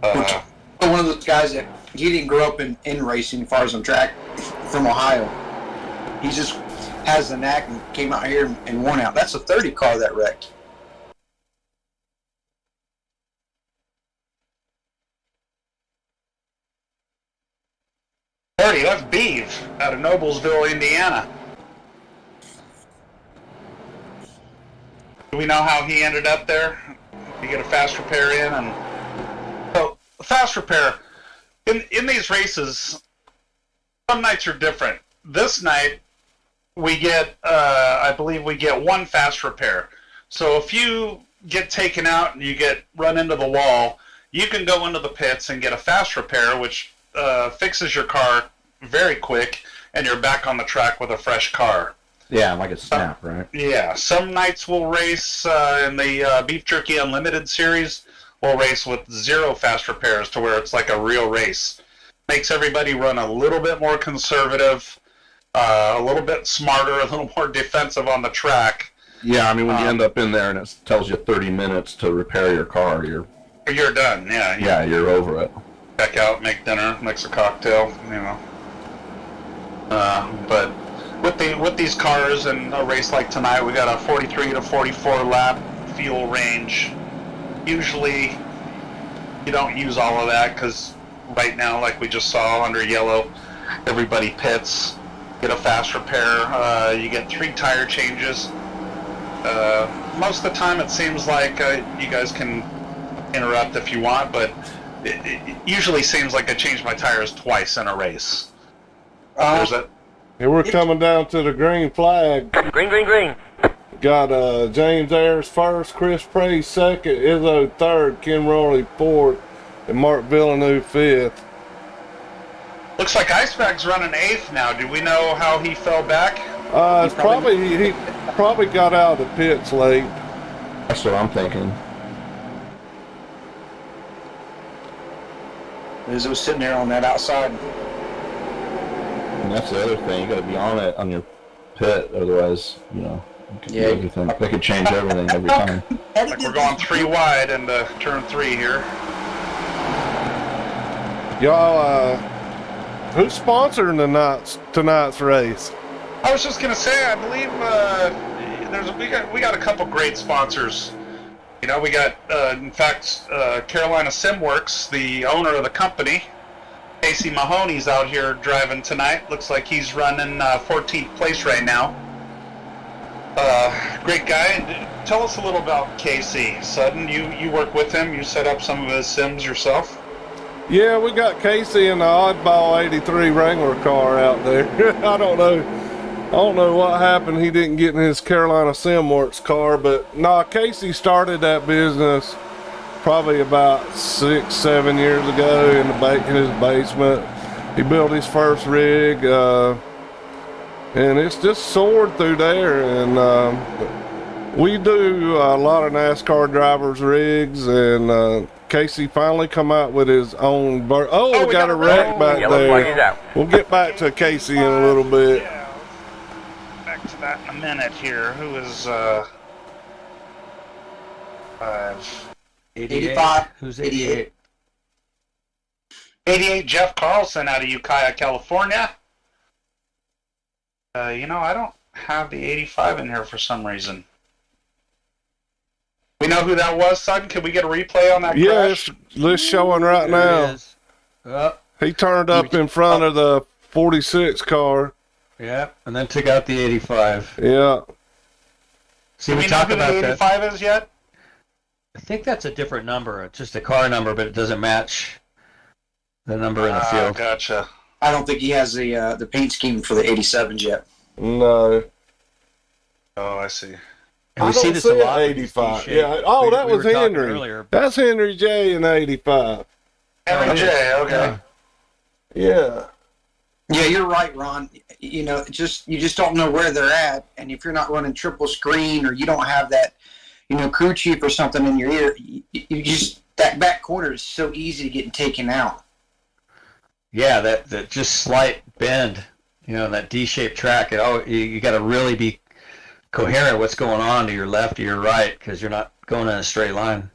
One of those guys that he didn't grow up in racing, as far as on track, from Ohio. He just has the knack and came out here and won out. That's a 30 car that wrecked. That's Beeve out of Noblesville, Indiana. Do we know how he ended up there? Did he get a fast repair in? And so, fast repair in these races, some nights are different. This night, we get, I believe, we get one fast repair. So if you get taken out and you get run into the wall, you can go into the pits and get a fast repair, which fixes your car very quick, and you're back on the track with a fresh car. Yeah, like a snap, right? Yeah, some nights we'll race in the Beef Jerky Unlimited series. We'll race with 0 fast repairs to where it's like a real race. Makes everybody run a little bit more conservative, a little bit smarter, a little more defensive on the track. Yeah, I mean, when you end up in there and it tells you 30 minutes to repair your car, you're done. Yeah. Yeah, you're over it. Check out, make dinner, mix a cocktail, you know. But with these cars and a race like tonight, we got a 43 to 44 lap fuel range. Usually, you don't use all of that because right now, like we just saw under yellow, everybody pits, get a fast repair. You get 3 tire changes. Most of the time, it seems like you guys can interrupt if you want, but it usually seems like I change my tires twice in a race. There's a Here we're coming down to the green flag. Green. Got James Ayers first, Chris Praise second, Izzo third, Ken Rowley fourth, and Mark Villeneuve fifth. looks like Icebag's running 8th now. Do we know how he fell back? It's he probably got out of the pits late. That's what I'm thinking. Izzo was sitting there on that outside. And that's the other thing. You got to be on it on your pit, otherwise, you know, everything. They could change everything every time. Like we're going 3 wide into turn 3 here. Y'all, who's sponsoring tonight's race? I was just gonna say, I believe we got a couple great sponsors. You know, we got in fact Carolina Simworks, the owner of the company. Casey Mahoney's out here driving tonight. Looks like he's running 14th place right now. Great guy. Tell us a little about Casey. Sutton, you work with him. You set up some of his sims yourself. Yeah, we got Casey in the oddball 83 Wrangler car out there. I don't know what happened. He didn't get in his Carolina Simworks car, but Casey started that business probably about 6-7 years ago in his basement. He built his first rig, and it's just soared through there. And we do a lot of NASCAR drivers' rigs, and Casey finally come out with his own. We got a wreck back there. We'll get back to Casey in a little bit. Yeah, back to that in a minute here. Who is 85. Who's 88? 88, Jeff Carlson out of Ukiah, California. I don't have the 85 in here for some reason. We know who that was, Sutton? Can we get a replay on that crash? Yeah, it's showing right now. He turned up in front of the 46 car. Yeah, and then took out the 85. Yeah. See, Do we we know talked who about the that. 85 is yet? I think that's a different number. It's just a car number, but it doesn't match the number in the field. Gotcha. I don't think he has the paint scheme for the 87s yet. No. Oh, I see. And we I see don't this see a lot. an with these 85. T-shaped. Yeah. Oh, that was were talking Henry. earlier. That's Henry J in 85. Henry J, okay. Yeah. Yeah, you're right, Ron. You just don't know where they're at, and if you're not running triple screen or you don't have that, crew chief or something in your ear, you just that back corner is so easy to get taken out. Yeah, that just slight bend You know, that D-shaped track. You got to really be coherent what's going on to your left or your right, because you're not going in a straight line.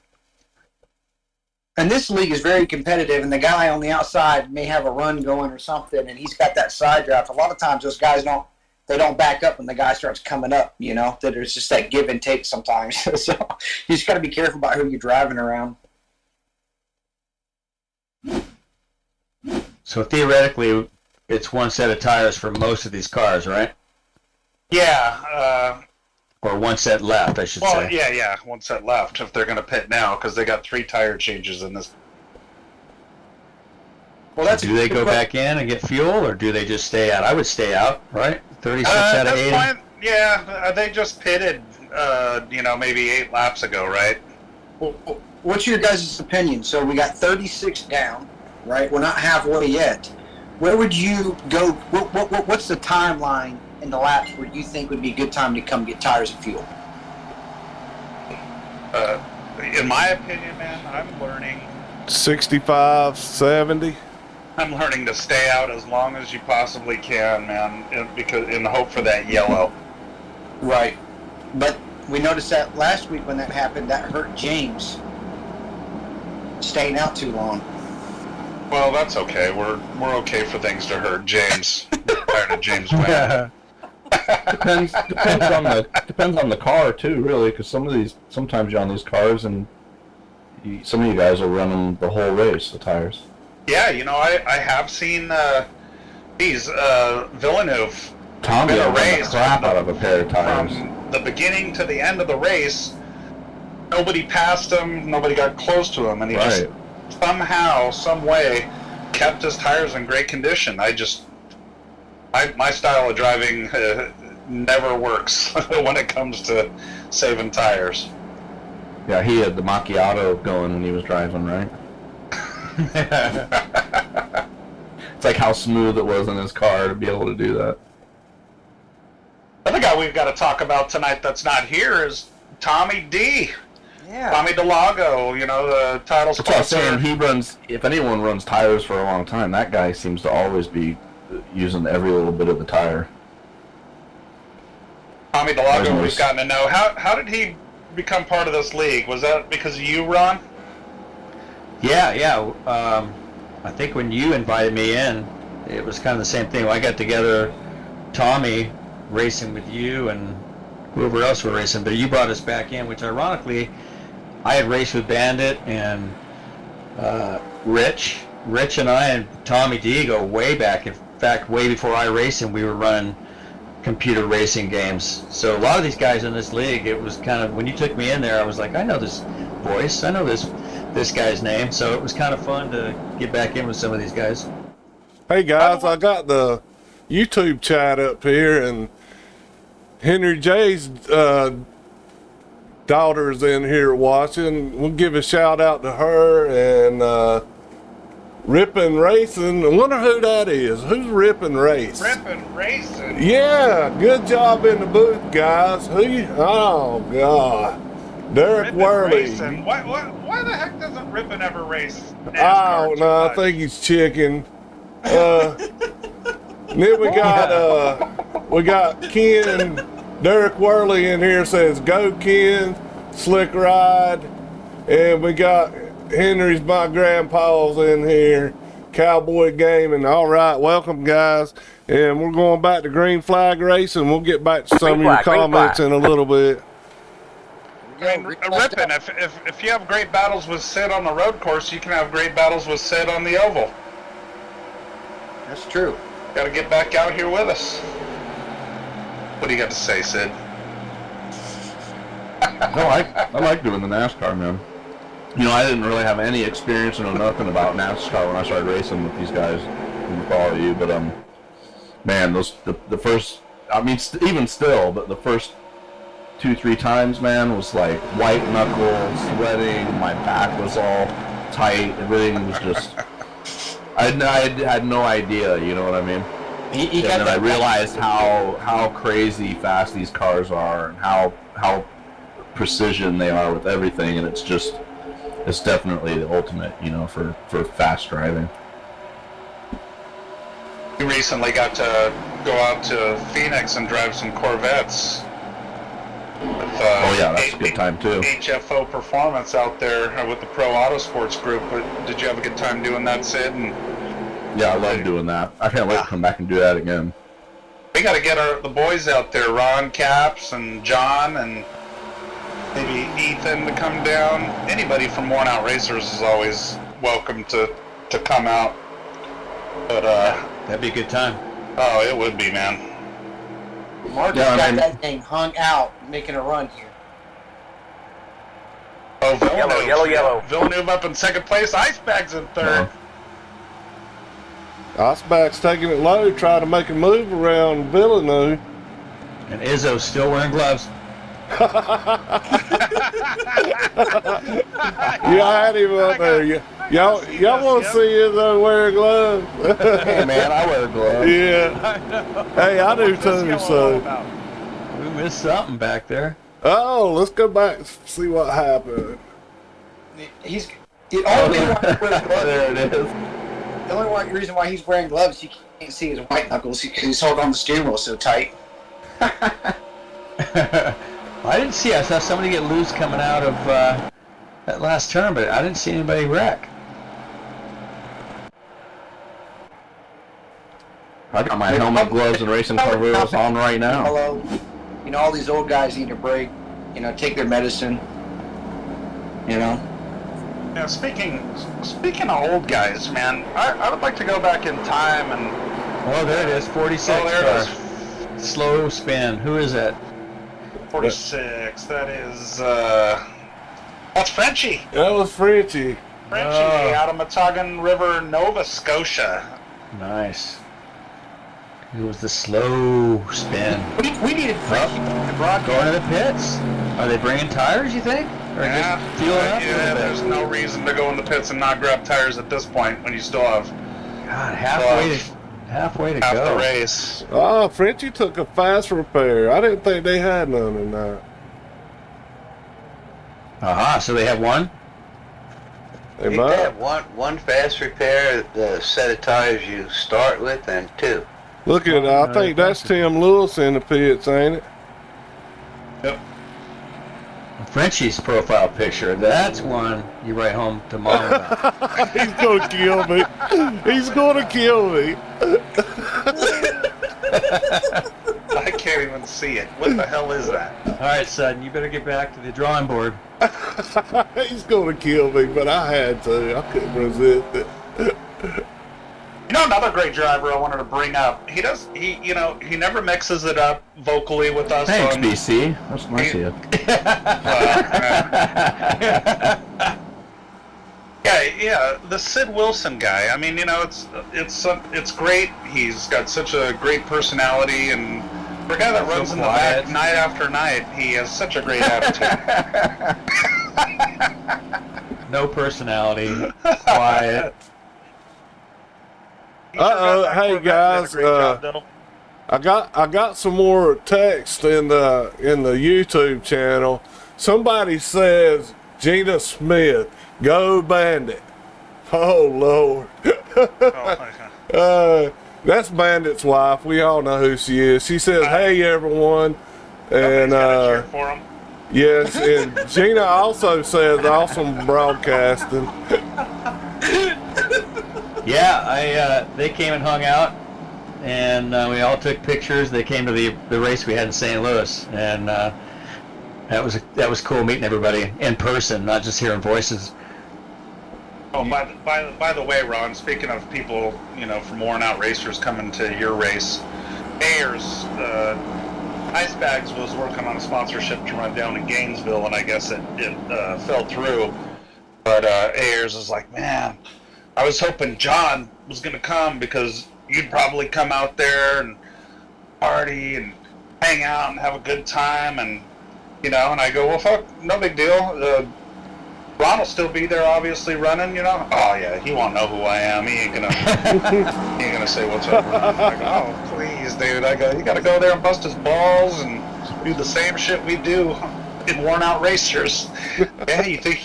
And this league is very competitive, and the guy on the outside may have a run going or something, and he's got that side draft. A lot of times those guys don't back up when the guy starts coming up, you know, that there's just that give and take sometimes. So you just got to be careful about who you're driving around. So theoretically, it's one set of tires for most of these cars, right? Yeah. Or one set left, I should Well, say. yeah, one set left if they're going to pit now, because they got 3 tire changes in this. Well, that's Do they go back in and get fuel, or do they just stay out? I would stay out, right? 36 out At of this 80. point, yeah, they just pitted, maybe 8 laps ago, right? Well, what's your guys' opinion? So we got 36 down, right? We're not halfway yet. Where would you go? What's the timeline in the laps where you think would be a good time to come get tires and fuel? In my opinion, man, I'm learning 65, 70. I'm learning to stay out as long as you possibly can, man, because in the hope for that yellow. Right. But we noticed that last week when that happened, that hurt James staying out too long. Well, that's okay. We're okay for things to hurt James. Tired of James winning. Depends on the car too, really, because sometimes you're on these cars and some of you guys will run them the whole race, the tires. Yeah, I have seen Villeneuve Tommy win a will run the race crap out of a pair of tires. from the beginning to the end of the race. Nobody passed him. Nobody got close to him, and he just somehow, some way, kept his tires in great condition. My style of driving never works when it comes to saving tires. Yeah, he had the macchiato going when he was driving, right? It's like how smooth it was in his car to be able to do that. Other guy we've got to talk about tonight that's not here is Tommy D. Yeah. Tommy DeLago, the title That's what I'm sponsor. saying. If anyone runs tires for a long time, that guy seems to always be using every little bit of the tire. Tommy DeLago, we've gotten to know. How did he become part of this league? Was that because of you, Ron? Yeah. I think when you invited me in, it was kind of the same thing. I got together, Tommy racing with you and whoever else were racing, but you brought us back in, which ironically, I had raced with Bandit and Rich. Rich and I and Tommy D go way back. In fact, way before I raced him, we were running computer racing games. So a lot of these guys in this league, it was kind of, when you took me in there, I was like, I know this voice, I know this guy's name. So it was kind of fun to get back in with some of these guys. Hey guys, I got the YouTube chat up here, and Henry J's daughter's in here watching. We'll give a shout out to her, and Rippin' Racing. I wonder who that is. Who's Rippin' Race? Rippin' Racing. Yeah, good job in the booth, guys. Oh God, Derek Rippin' Worley. Racing. Why the heck doesn't Rippin' ever race NASCAR Oh too no, I much? think he's chicken. Then we got Ken, Derek Worley in here says go Ken, slick ride, and we got Henry's my grandpa's in here, Cowboy Gaming. All right, welcome guys, and we're going back to green flag racing. We'll get back to some of your comments in a little bit. Rippin', if you have great battles with Sid on the road course, you can have great battles with Sid on the oval. That's true. Got to get back out here with us. What do you got to say, Sid? No, I like doing the NASCAR, man. I didn't really have any experience or know nothing about NASCAR when I started racing with these guys and follow you, but man, the first, even still, but the first 2-3 times, man, was like white knuckles, sweating, my back was all tight, everything was just, I had no idea, you know what I mean? And then I realized how crazy fast these cars are and how precision they are with everything, and it's definitely the ultimate, for fast driving. We recently got to go out to Phoenix and drive some Corvettes. With, Oh yeah, that's a good time too. HFO Performance out there with the Pro Autosports group. But did you have a good time doing that, Sid? And Yeah, I love doing that. I can't wait to come back and do that again. we got to get the boys out there, Ron, Caps, and John, and maybe Ethan to come down. Anybody from Worn Out Racers is always welcome to come out. But That'd be a good time. oh, it would be, man. Marcus Yeah, I got mean- that thing hung out, making a run here. Oh, Villeneuve. yellow. Villeneuve up in second place. Icebags in third. Iceback's taking it low, trying to make a move around Villeneuve. And Izzo's still wearing gloves. Yeah, I had him up there. Y'all want to see Izzo wear gloves? Hey man, I wear gloves. Yeah. Hey, I do too. So, We missed something back there. oh, let's go back and see what happened. He's the only reason why he wears gloves. There it is. The only reason why he's wearing gloves, you can't see his white knuckles because he's holding on the steering wheel so tight. I didn't see. I saw somebody get loose coming out of that last turn, but I didn't see anybody wreck. I got my helmet, gloves, and racing car wheels on right now. Hello. You know, all these old guys need a break. You know, take their medicine. You know. Yeah, speaking of old guys, man, I would like to go back in time and. Oh, there it is. 46 Oh, there it car. is. Slow spin. Who is that? 46. That is that's Frenchie. That was Frenchie. Frenchie out of Matagan River, Nova Scotia. Nice. It was the slow spin. We needed Frenchie in the broadcast. Going to the pits. Are they bringing tires, you think? Or just fueling up a yeah, little bit? there's no reason to go in the pits and not grab tires at this point when you still have God, halfway to half go. the race. Oh, Frenchie took a fast repair. I didn't think they had none in that. Aha, so they have one? They You might. have one fast repair, the set of tires you start with, and two. Look at I think that's Tim Lewis in the pits, ain't it? Frenchie's profile picture. That's one you write home to mom about. He's gonna kill me. He's gonna kill me. I can't even see it. What the hell is that? All right, son, you better get back to the drawing board. He's gonna kill me, but I had to. I couldn't resist it. You know, another great driver I wanted to bring up. He never mixes it up vocally with us. Thanks, on, BC. That's nice of you. Yeah, the Sid Wilson guy. I mean, you know, it's great. He's got such a great personality, and for a guy that runs in the back night after night, he has such a great attitude. No personality. Quiet. Hey guys, I got some more text in the YouTube channel. Somebody says Gina Smith, go Bandit. Oh Lord. That's Bandit's wife. We all know who she is. She says, "Hey everyone," and cheer for him. yes, and Gina also says, "Awesome broadcasting." Yeah, they came and hung out, and we all took pictures. They came to the race we had in St. Louis, and that was cool meeting everybody in person, not just hearing voices. Oh, by the way, Ron, speaking of people, you know, from Worn Out Racers coming to your race, Ayers, Icebags was working on a sponsorship to run down in Gainesville, and I guess it fell through. But Ayers is like, man, I was hoping John was going to come because you'd probably come out there and party and hang out and have a good time, and you know. And I go, well, fuck, no big deal. Ron will still be there, obviously running, you know. Oh yeah, he won't know who I am. He ain't gonna say what's up. I go, oh please, dude. I go, you gotta go there and bust his balls and do the same shit we do in Worn Out Racers. Yeah, you think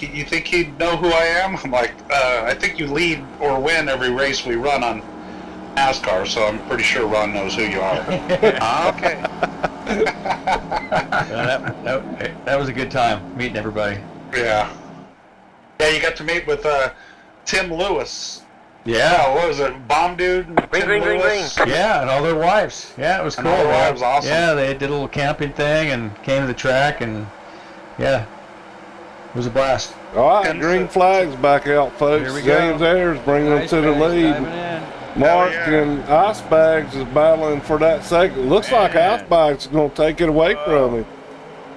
he'd know who I am? I'm like, I think you lead or win every race we run on NASCAR, so I'm pretty sure Ron knows who you are. Okay. That was a good time meeting everybody. Yeah. Yeah, you got to meet with Tim Lewis. Yeah. What was it? Bomb Dude and Tim Lewis? Yeah, and all their wives. Yeah, it was And cool. all their wives, awesome. Yeah, they did a little camping thing and came to the track, and yeah, it was a blast. All right, green flag's back out, folks. Here we go. James Ayers bringing them to the lead. Mark and Icebags is battling for that second. Looks like Icebags is going to take it away from him.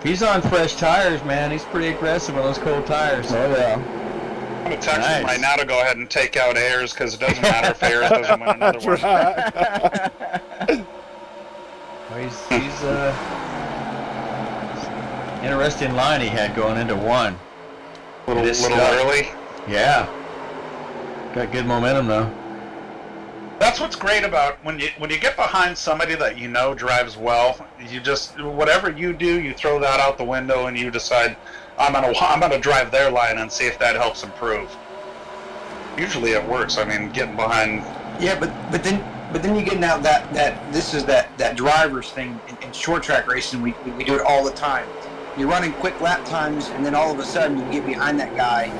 He's on fresh tires, man. He's pretty aggressive on those cold tires. Oh yeah. I'm going to text him right now to go ahead and take out Ayers, because it doesn't matter if Ayers doesn't win another one. Well, he's interesting line he had going into one. A little early. Yeah. Got good momentum though. That's what's great about when you get behind somebody that you know drives well. You just, whatever you do, you throw that out the window and you decide, I'm gonna drive their line and see if that helps improve. Usually it works. I mean, getting behind. Yeah, but then you get now that this is that driver's thing in short track racing. We do it all the time. You're running quick lap times, and then all of a sudden you get behind that guy,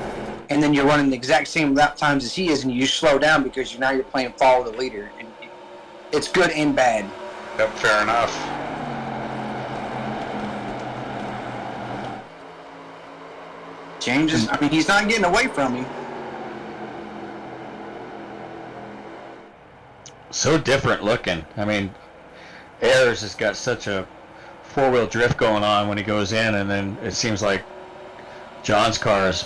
and then you're running the exact same lap times as he is, and you slow down because now you're playing follow the leader, and it's good and bad. Yep, fair enough. James is, I mean, he's not getting away from you. So different looking. I mean, Ayers has got such a four-wheel drift going on when he goes in, and then it seems like John's car is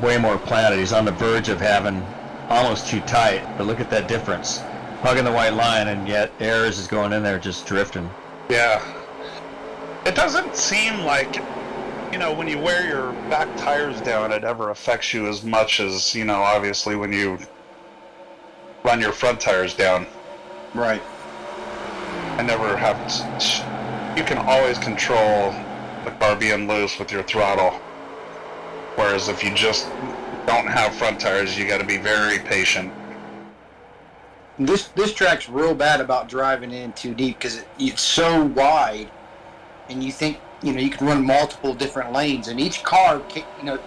way more planted. He's on the verge of having almost too tight, but look at that difference. Hugging the white line, and yet Ayers is going in there just drifting. Yeah. It doesn't seem like, when you wear your back tires down, it ever affects you as much as, obviously when you run your front tires down. Right. I never have. You can always control the car being loose with your throttle. Whereas if you just don't have front tires, you got to be very patient. This track's real bad about driving in too deep because it's so wide, and you think you can run multiple different lanes, and each car,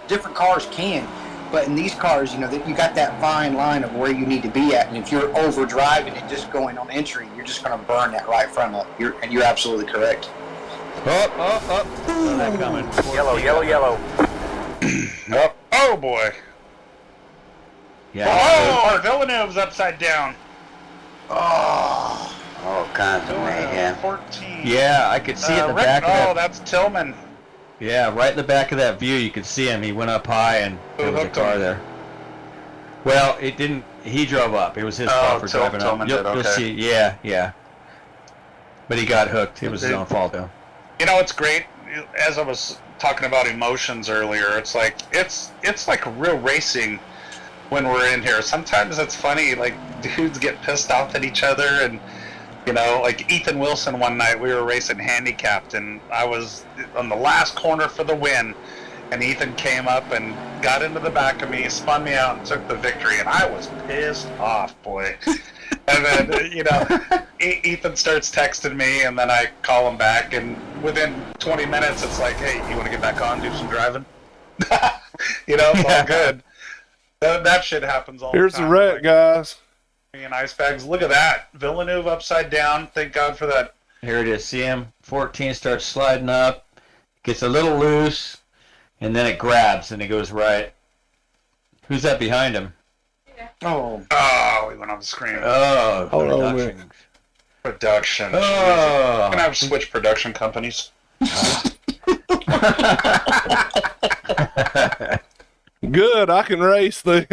different cars can, but in these cars, that you got that fine line of where you need to be at, and if you're over driving and just going on entry, you're just going to burn that right front up. You're absolutely correct. Up. Oh, they're coming. Yellow. Yep. Oh boy. Yeah. Oh, Villeneuve's upside down. Oh. All kinds of mayhem. 14. Yeah, I could see it in the back of that. that's Tillman. Yeah, right in the back of that view, you could see him. He went up high, and there was a car there. Well, it didn't. He drove up. It was his fault for driving up. You'll see. Yeah. But he got hooked. It was his own fault, though. It's great. As I was talking about emotions earlier, it's like real racing when we're in here. Sometimes it's funny, like dudes get pissed off at each other, and like Ethan Wilson one night we were racing handicapped, and I was on the last corner for the win, and Ethan came up and got into the back of me, spun me out, and took the victory, and I was pissed off, boy. And then, Ethan starts texting me, and then I call him back, and within 20 minutes, it's like, hey, you want to get back on, do some driving? It's all good. That shit happens all the time. Here's the wreck, guys. And ice bags. Look at that. Villeneuve upside down. Thank God for that. Here it is. See him? 14 starts sliding up, gets a little loose, and then it grabs, and it goes right. Who's that behind him? Oh, we went on the screen. Oh, Hold on a production. Production. Oh. We're gonna have to switch production companies. Good, I can race then.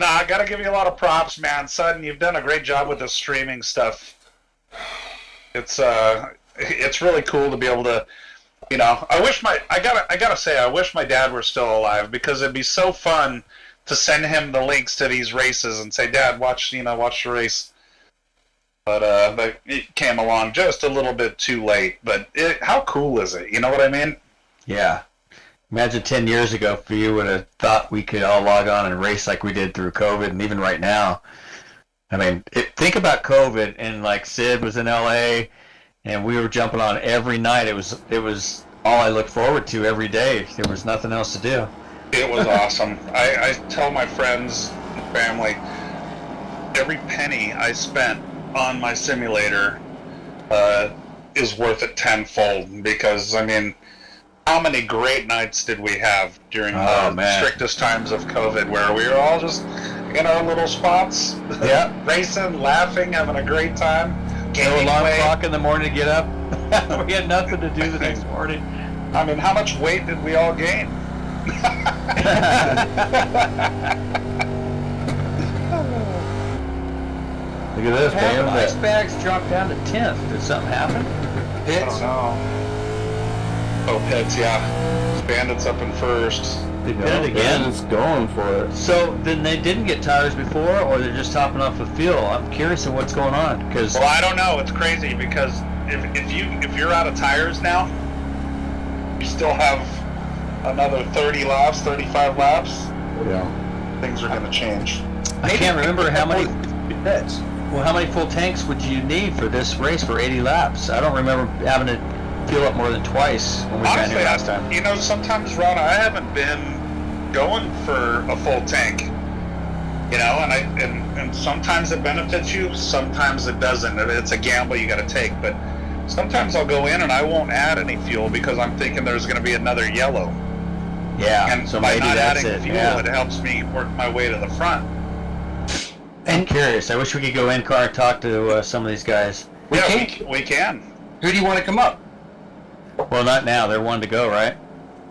Nah, I gotta give you a lot of props, man. Sutton, you've done a great job with this streaming stuff. It's really cool to be able to, I gotta say, I wish my dad were still alive, because it'd be so fun to send him the links to these races and say, Dad, watch the race. But it came along just a little bit too late. But how cool is it? You know what I mean? Yeah. Imagine 10 years ago if you would have thought we could all log on and race like we did through COVID, and even right now. I mean, think about COVID, and like Sid was in LA, and we were jumping on every night. It was all I looked forward to every day. There was nothing else to do. It was awesome. I tell my friends and family, every penny I spent on my simulator is worth it tenfold, because, I mean, how many great nights did we have during the strictest times of COVID, where we were all just in our little spots, racing, laughing, having a great time. No alarm clock in the morning to get up. We had nothing to do the next morning. I mean, how much weight did we all gain? Look at this, man. Ice bags dropped down to 10th. Did something happen? I don't know. Oh, Pits, yeah. Bandits up in first. They did it again. It's going for it. So then they didn't get tires before, or they're just topping off the fuel. I'm curious of what's going on, because Well, I don't know. It's crazy, because if you're out of tires now, you still have another 30 laps, 35 laps. Yeah. Things are going to change. I can't remember how many. Well, how many full tanks would you need for this race for 80 laps? I don't remember having to fuel up more than twice when we ran here last time. You know, sometimes, Ron, I haven't been going for a full tank. You know, and sometimes it benefits you, sometimes it doesn't. It's a gamble you got to take. But sometimes I'll go in and I won't add any fuel because I'm thinking there's going to be another yellow. Yeah, And so by maybe not that's adding it. fuel, Yeah. it helps me work my way to the front. I'm curious. I wish we could go in car and talk to some of these guys. We can. Who do you want to come up? Well, not now. They're one to go, right?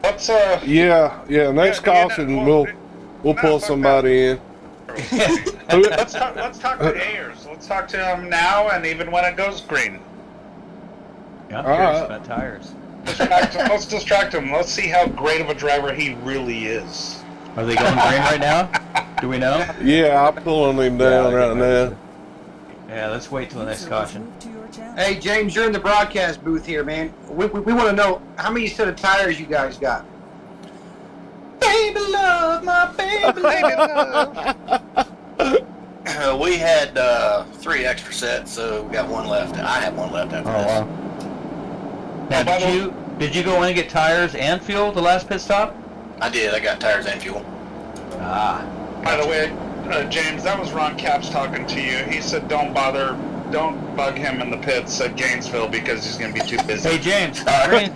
Let's Yeah. Next caution, we'll pull somebody in. let's talk to Ayers. Let's talk to him now, and even when it goes green. Yeah, I'm All curious right. about tires. Let's distract him. Let's see how great of a driver he really is. Are they going green right now? Do we know? Yeah, I'm pulling him down right now. Yeah, let's wait till the next caution. Hey, James, you're in the broadcast booth here, man. We want to know how many set of tires you guys got. Baby love, my baby love. We had 3 extra sets, so we got 1 left. I have 1 left after this. wow. Now, did you go in and get tires and fuel the last pit stop? I did. I got tires and fuel. Ah. By the way, James, that was Ron Capps talking to you. He said don't bug him in the pits at Gainesville because he's going to be too busy. Hey, James. Green,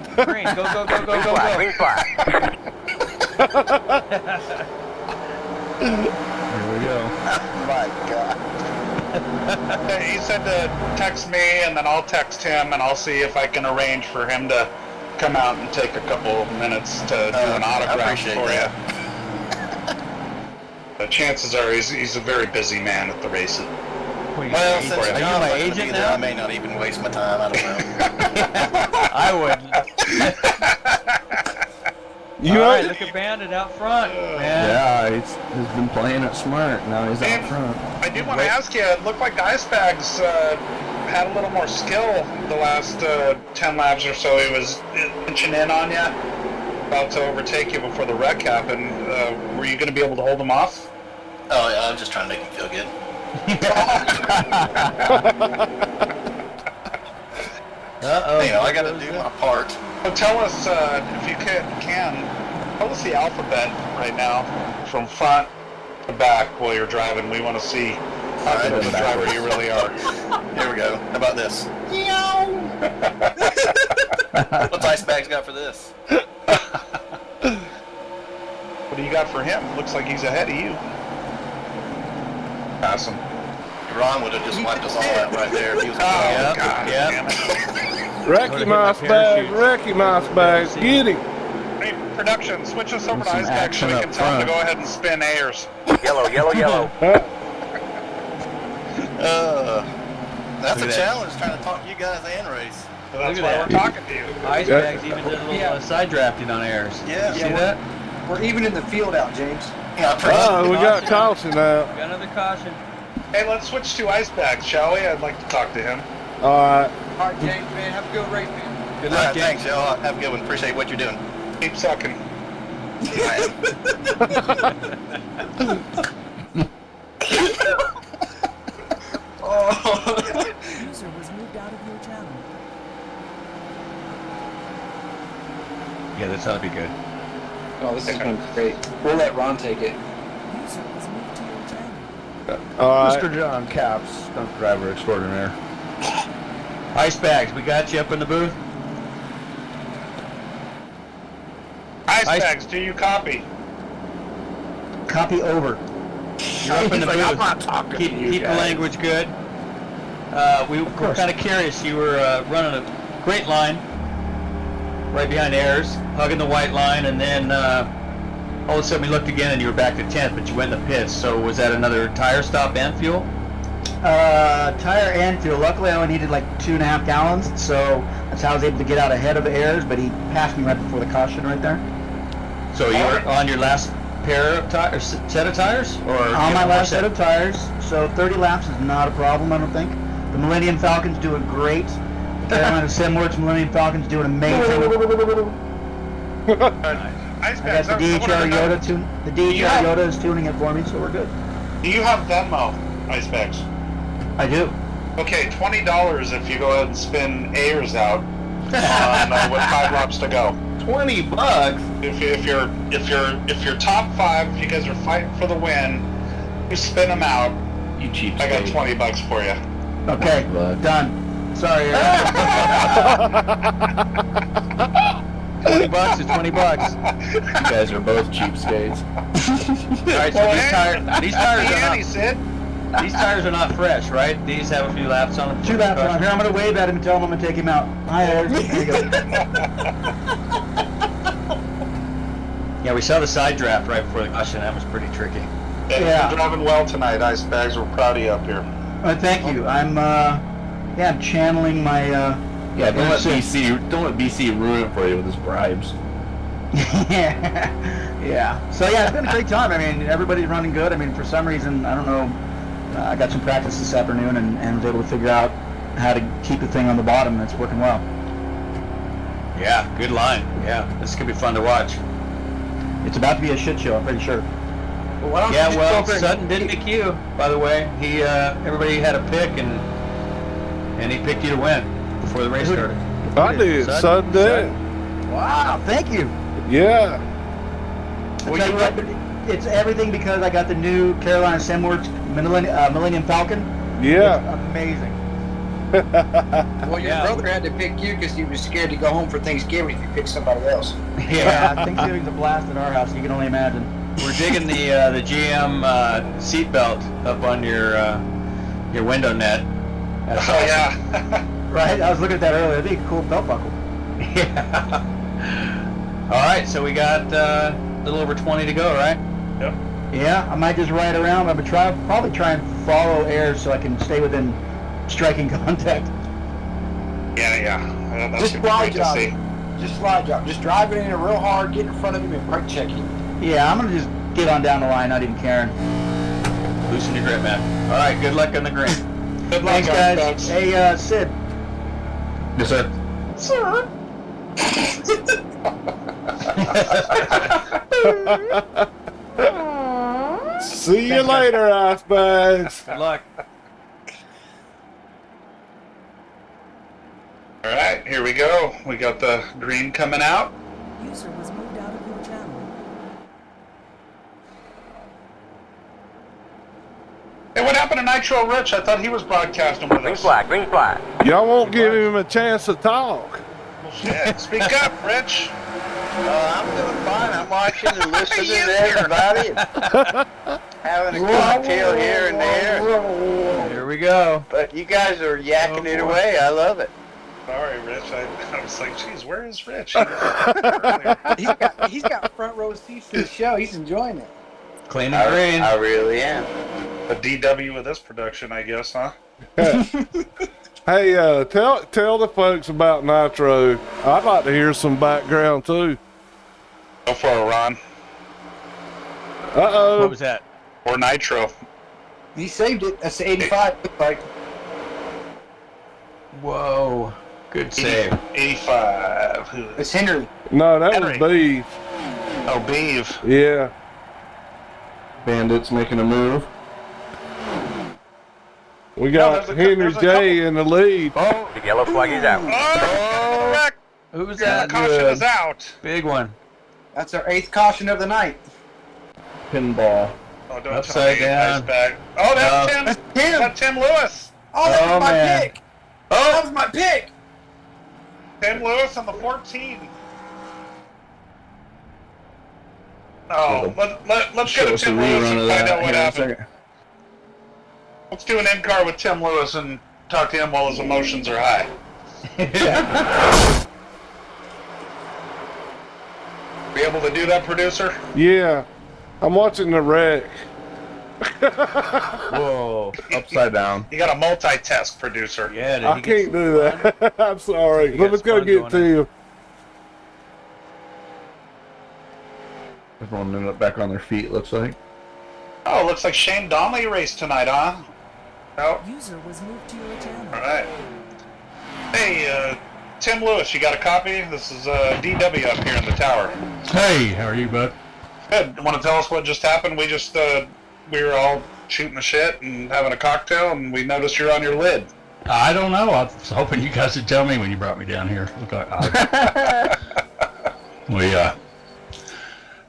go, go, go, go, go, go. Green flag. Here we go. My God. He said to text me, and then I'll text him, and I'll see if I can arrange for him to come out and take a couple of minutes to do an I autograph appreciate for that. you. The chances are he's a very busy man at the races. Well, since Are you John's my not gonna be agent there, I now? may not even waste my time. I don't know. I wouldn't. You All know, right, look at Bandit out front. Man. Yeah, he's been playing it smart. Now he's out front. I do want to ask you, it looked like Ice Bags had a little more skill the last 10 laps or so. He was inching in on you, about to overtake you before the wreck happened. Were you going to be able to hold him off? Oh, yeah, I'm just trying to make him feel good. Uh-oh. You know, I got to do my part. So tell us, if you can, tell us the alphabet right now, from front to back while you're driving. We want to see how good of a driver you really are. Here we go. How about this? What's Ice Bags got for this? What do you got for him? Looks like he's ahead of you. Pass him. Ron would have just wiped us all out right there if he was. Oh, Yep, God yep. damn it. Wrecky Mouse Bags, Wrecky Mouse Bags, get him. Hey, production, switch us over to Some Ice Bags so we action can up tell him to front. go ahead and spin Ayers. Yellow, yellow, yellow. That's Look a at that. challenge trying to talk to you guys and race. So that's Look why at we're that. talking to you. Ice Bags even did a little side drafting on airs. Yeah. You see that? We're even in the field out, James. Yeah, I appreciate Oh, we got caution now. Got another caution. Hey, let's switch to Ice Bags, shall we? I'd like to talk to him. All right. All right, James, man, have a good race, man. Good All luck, right, James. thanks, y'all. Have a good one. Appreciate what you're doing. Keep sucking. User was moved out of your channel. Yeah, that's ought to be good. Oh, this is going to be great. We'll let Ron take it. User was moved to your channel. All right. Mr. John Caps, stunt driver extraordinaire. Ice bags, we got you up in the booth. Ice Ice- bags, do you copy? Copy over. You're up in the He's like, I'm booth. not talking Keep to you the guys. language good. We were kind of curious. You were running a great line right behind Ayers, hugging the white line, and then all of a sudden we looked again and you were back to 10th, but you went in the pits. So was that another tire stop and fuel? Tire and fuel. Luckily, I only needed like 2.5 gallons, so that's how I was able to get out ahead of Ayers, but he passed me right before the caution right there. So you were on your last pair of tires, set of tires, or On my last set of tires, so 30 laps is not a problem, I don't think. The Millennium Falcon's doing great. The Carolina Simworks Millennium Falcon's doing amazing. Ice I got bags, the I wanted DHR to know, Yoda tune. The DHR Yeah. Yoda is tuning it for me, so we're good. do you have Venmo, Ice bags? I do. Okay, $20 if you go ahead and spin Ayers out on with 5 laps to go. $20. If you're top 5, if you guys are fighting for the win, you spin them out. You cheap. I got $20 for you. Okay, Bud. done. Sorry, Aaron. $20 is $20. You guys are both cheapskates. All right, so these tires are not fresh, right? These have a few laps on them. 2 laps on. Here, I'm going to wave at him and tell him I'm going to take him out. Hi, Ayers. There you go. Yeah, we saw the side draft right before the caution. That was pretty tricky. Yeah. You're driving well tonight, Ice bags. We're proud of you up here. Thank you. I'm channeling my, Yeah, don't let BC ruin it for you with his bribes. yeah. So yeah, it's been a great time. I mean, everybody's running good. I mean, for some reason, I don't know, I got some practice this afternoon and was able to figure out how to keep the thing on the bottom, and it's working well. Yeah, good line. Yeah, this is gonna be fun to watch. It's about to be a shit show, I'm pretty sure. Well, why don't you Yeah, just well, go over and- Sutton didn't pick you, by the way. He, everybody had a pick, and he picked you to win before the race started. I did. Sudden did. Wow, thank you. Yeah. I'll tell you what, it's everything because I got the new Carolina Simworks Millennium Falcon. Yeah. It's amazing. Well, your brother had to pick you because he was scared to go home for Thanksgiving if you picked somebody else. Yeah, Thanksgiving's a blast at our house. You can only imagine. We're digging the GM seat belt up on your window net. That's Oh awesome. yeah. Right? I was looking at that earlier. That'd be a cool belt buckle. Yeah. All right, so we got a little over 20 to go, right? Yeah, I might just ride around. I'm gonna probably try and follow Ayers so I can stay within striking contact. Yeah. That's Just gonna be slide great to job. see. Just slide job. Just drive it in real hard, get in front of him, and brake check him. Yeah, I'm gonna just get on down the line, not even caring. Loosen your grip, man. All right, good luck on the green. Good luck, Thanks, guys. Hey, Sid. Yes, sir. Sir. See you later, Ice Bags. Good luck. All right, here we go. We got the green coming out. User was moved out of your channel. Hey, what happened to Nitro Rich? I thought he was broadcasting with us. Green flag. Y'all won't give him a chance to talk. Shit, speak up, Rich. I'm doing fine. I'm watching and listening to everybody and having a cocktail here and there. Here we go. But you guys are yakking it away. I love it. Sorry, Rich. I was like, geez, where is Rich? He's got front row seats to the show. He's enjoying it. Clean and green. I really am. A DW with this production, I guess, huh? Hey, tell the folks about Nitro. I'd like to hear some background too. Go for it, Ron. What Uh-oh. was that? Or Nitro. He saved it. That's the 85. Like, Whoa. Good save. 85. it's Henry. No, that Henry. was Beef. Oh, Beeve. Yeah. Bandits making a move. We got Henry J in the lead. Oh, The yellow flag is out. Oh, correct. who's The that? caution is out. Big one. That's our 8th caution of the night. Pinball. Oh, don't Upside tell me down. Ice bag. Oh, that's Tim. That's Tim. That's Tim Lewis. Oh, that Oh, was my man. pick. Oh, that was my pick. Tim Lewis on the 14. Oh, let's Show go to us a Tim Lewis rerun and of find that out what here in a happened. second. Let's do an end card with Tim Lewis and talk to him while his emotions are high. Be able to do that, producer? Yeah. I'm watching the wreck. Whoa. Upside down. You got a multitask producer. Yeah, did I he get can't do that. I'm sorry. You got Let's go fun get doing Tim. Everyone ended up back on their feet, looks like. Oh, looks like Shane Donnelly raced tonight, huh? Oh, User was moved to your channel. all right. Hey, Tim Lewis, you got a copy? This is DW up here in the tower. Hey, how are you, bud? Good. Want to tell us what just happened? We just we were all shooting the shit and having a cocktail, and we noticed you're on your lid. I don't know. I was hoping you guys would tell me when you brought me down here. Look like we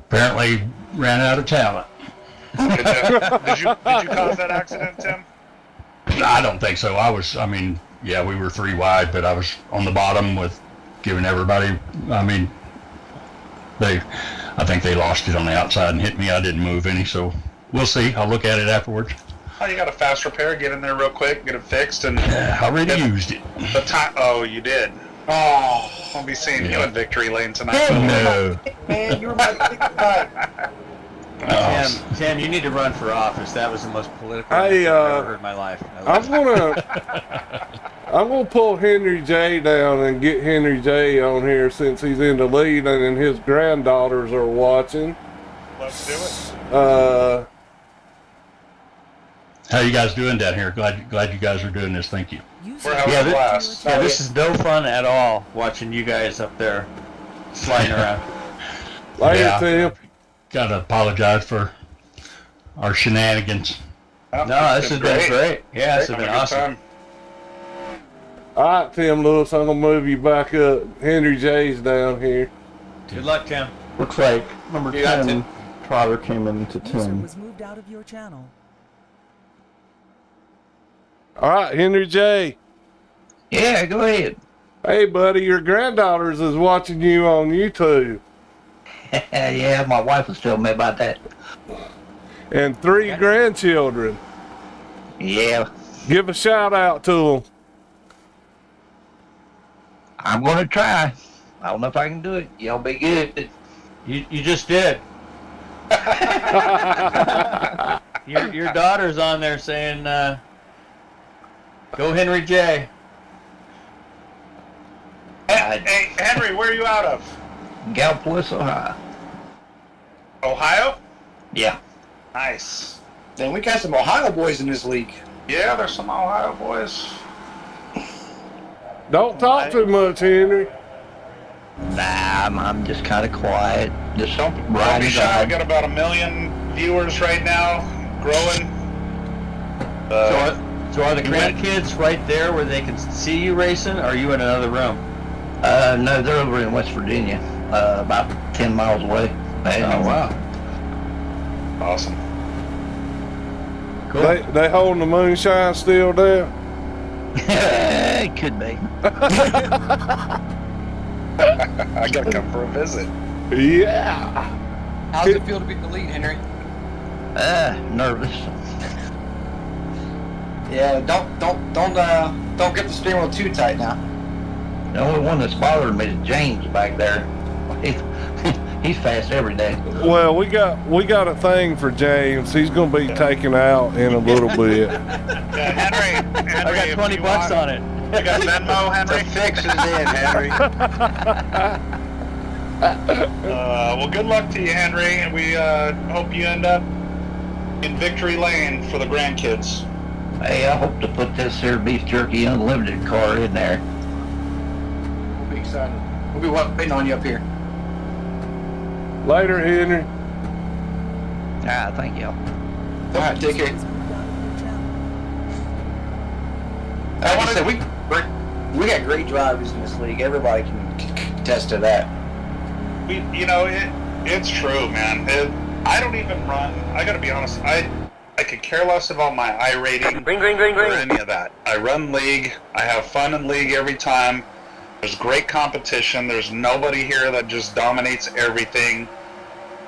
apparently ran out of talent. Did you cause that accident, Tim? I don't think so. Yeah, we were 3 wide, but I was on the bottom with giving everybody. I think they lost it on the outside and hit me. I didn't move any, so we'll see. I'll look at it afterwards. Oh, you got a fast repair? Get in there real quick, get it fixed, and I already used it. the time. Oh, you did. Oh, I'll be seeing you in victory lane tonight. No. Man, you were my pick tonight. Tim, you need to run for office. That was the most political Hey, I've ever heard in my life. I'm gonna pull Henry J down and get Henry J on here since he's in the lead and his granddaughters are watching. Let's do it. How you guys doing down here? Glad you guys are doing this. Thank you. User We're having was a moved to blast. your Yeah, channel. this is no fun at all watching you guys up there sliding around. Later, Yeah. Tim. Gotta apologize for our shenanigans. Oh, No, it's this has been great. Yeah, this has Having been a good awesome. time. All right, Tim Lewis, I'm gonna move you back up. Henry J's down here. Good luck, Tim. Looks like number You got 10, Trotter came into User 10. was moved out of your channel. All right, Henry J. Yeah, go ahead. Hey, buddy, your granddaughters is watching you on YouTube, Yeah, my wife was telling me about that. and 3 grandchildren. Yeah, Give a shout out to them. I'm going to try. I don't know if I can do it. Y'all be good. You just did. your daughter's on there saying, "Go Henry J." Hey, Henry, where are you out of? Gallipolis, Ohio. Ohio? Yeah. Nice. Then we got some Ohio boys in this league. Yeah, there's some Ohio boys. Don't talk too much, Henry. Nah, I'm just kind of quiet. Just something Don't right be shy. We inside. got about 1 million viewers right now, growing. So are the grandkids right there where they can see you racing, or are you in another room? No, they're over in West Virginia, about 10 miles away. Oh, wow. Awesome. Cool. They holding the moonshine still there? It could be. I gotta come for a visit. Yeah. How's it feel to be the lead, Henry? Nervous. Yeah, don't get the steering wheel too tight now. The only one that's bothering me is James back there. He's fast every day. Well, we got a thing for James. He's gonna be taken out in a little bit. Yeah, Henry, I got 20 bucks on it. You got Venmo, Henry? Fix it in, Henry. Well, good luck to you, Henry, and we hope you end up in victory lane for the grandkids. Hey, I hope to put this here beef jerky unlimited car in there. We'll be excited. We'll be waiting on you up here. Later, Henry. Ah, thank you. All right, take care. Has moved out of your channel. Like I said, we got great drivers in this league. Everybody can attest to that. It's true, man. I don't even run. I gotta be honest. I could care less about my I rating or any of that. I run league. I have fun in league every time. There's great competition. There's nobody here that just dominates everything.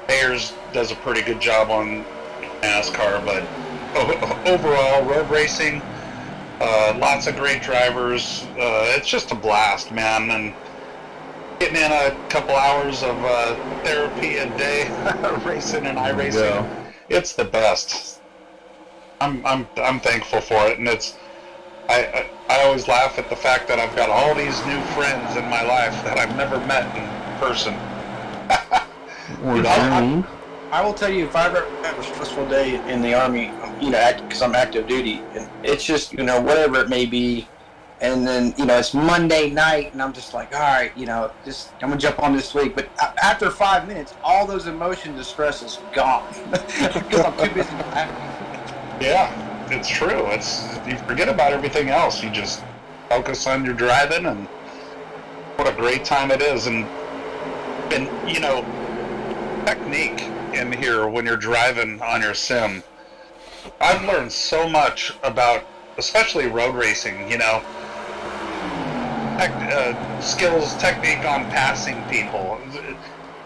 Ayers does a pretty good job on NASCAR, but overall, road racing, lots of great drivers. It's just a blast, man. And getting in a couple hours of therapy a day, racing and iRacing, it's the best. I'm thankful for it, and I always laugh at the fact that I've got all these new friends in my life that I've never met in person. I will tell you, if I ever have a stressful day in the Army, because I'm active duty, and it's just, whatever it may be, and then, it's Monday night, and I'm just like, all right, I'm going to jump on this week. But after 5 minutes, all those emotions and stress is gone, because I'm too busy laughing. Yeah, it's true. You forget about everything else. You just focus on your driving, and what a great time it is. And technique in here when you're driving on your sim. I've learned so much about, especially road racing, skills, technique on passing people.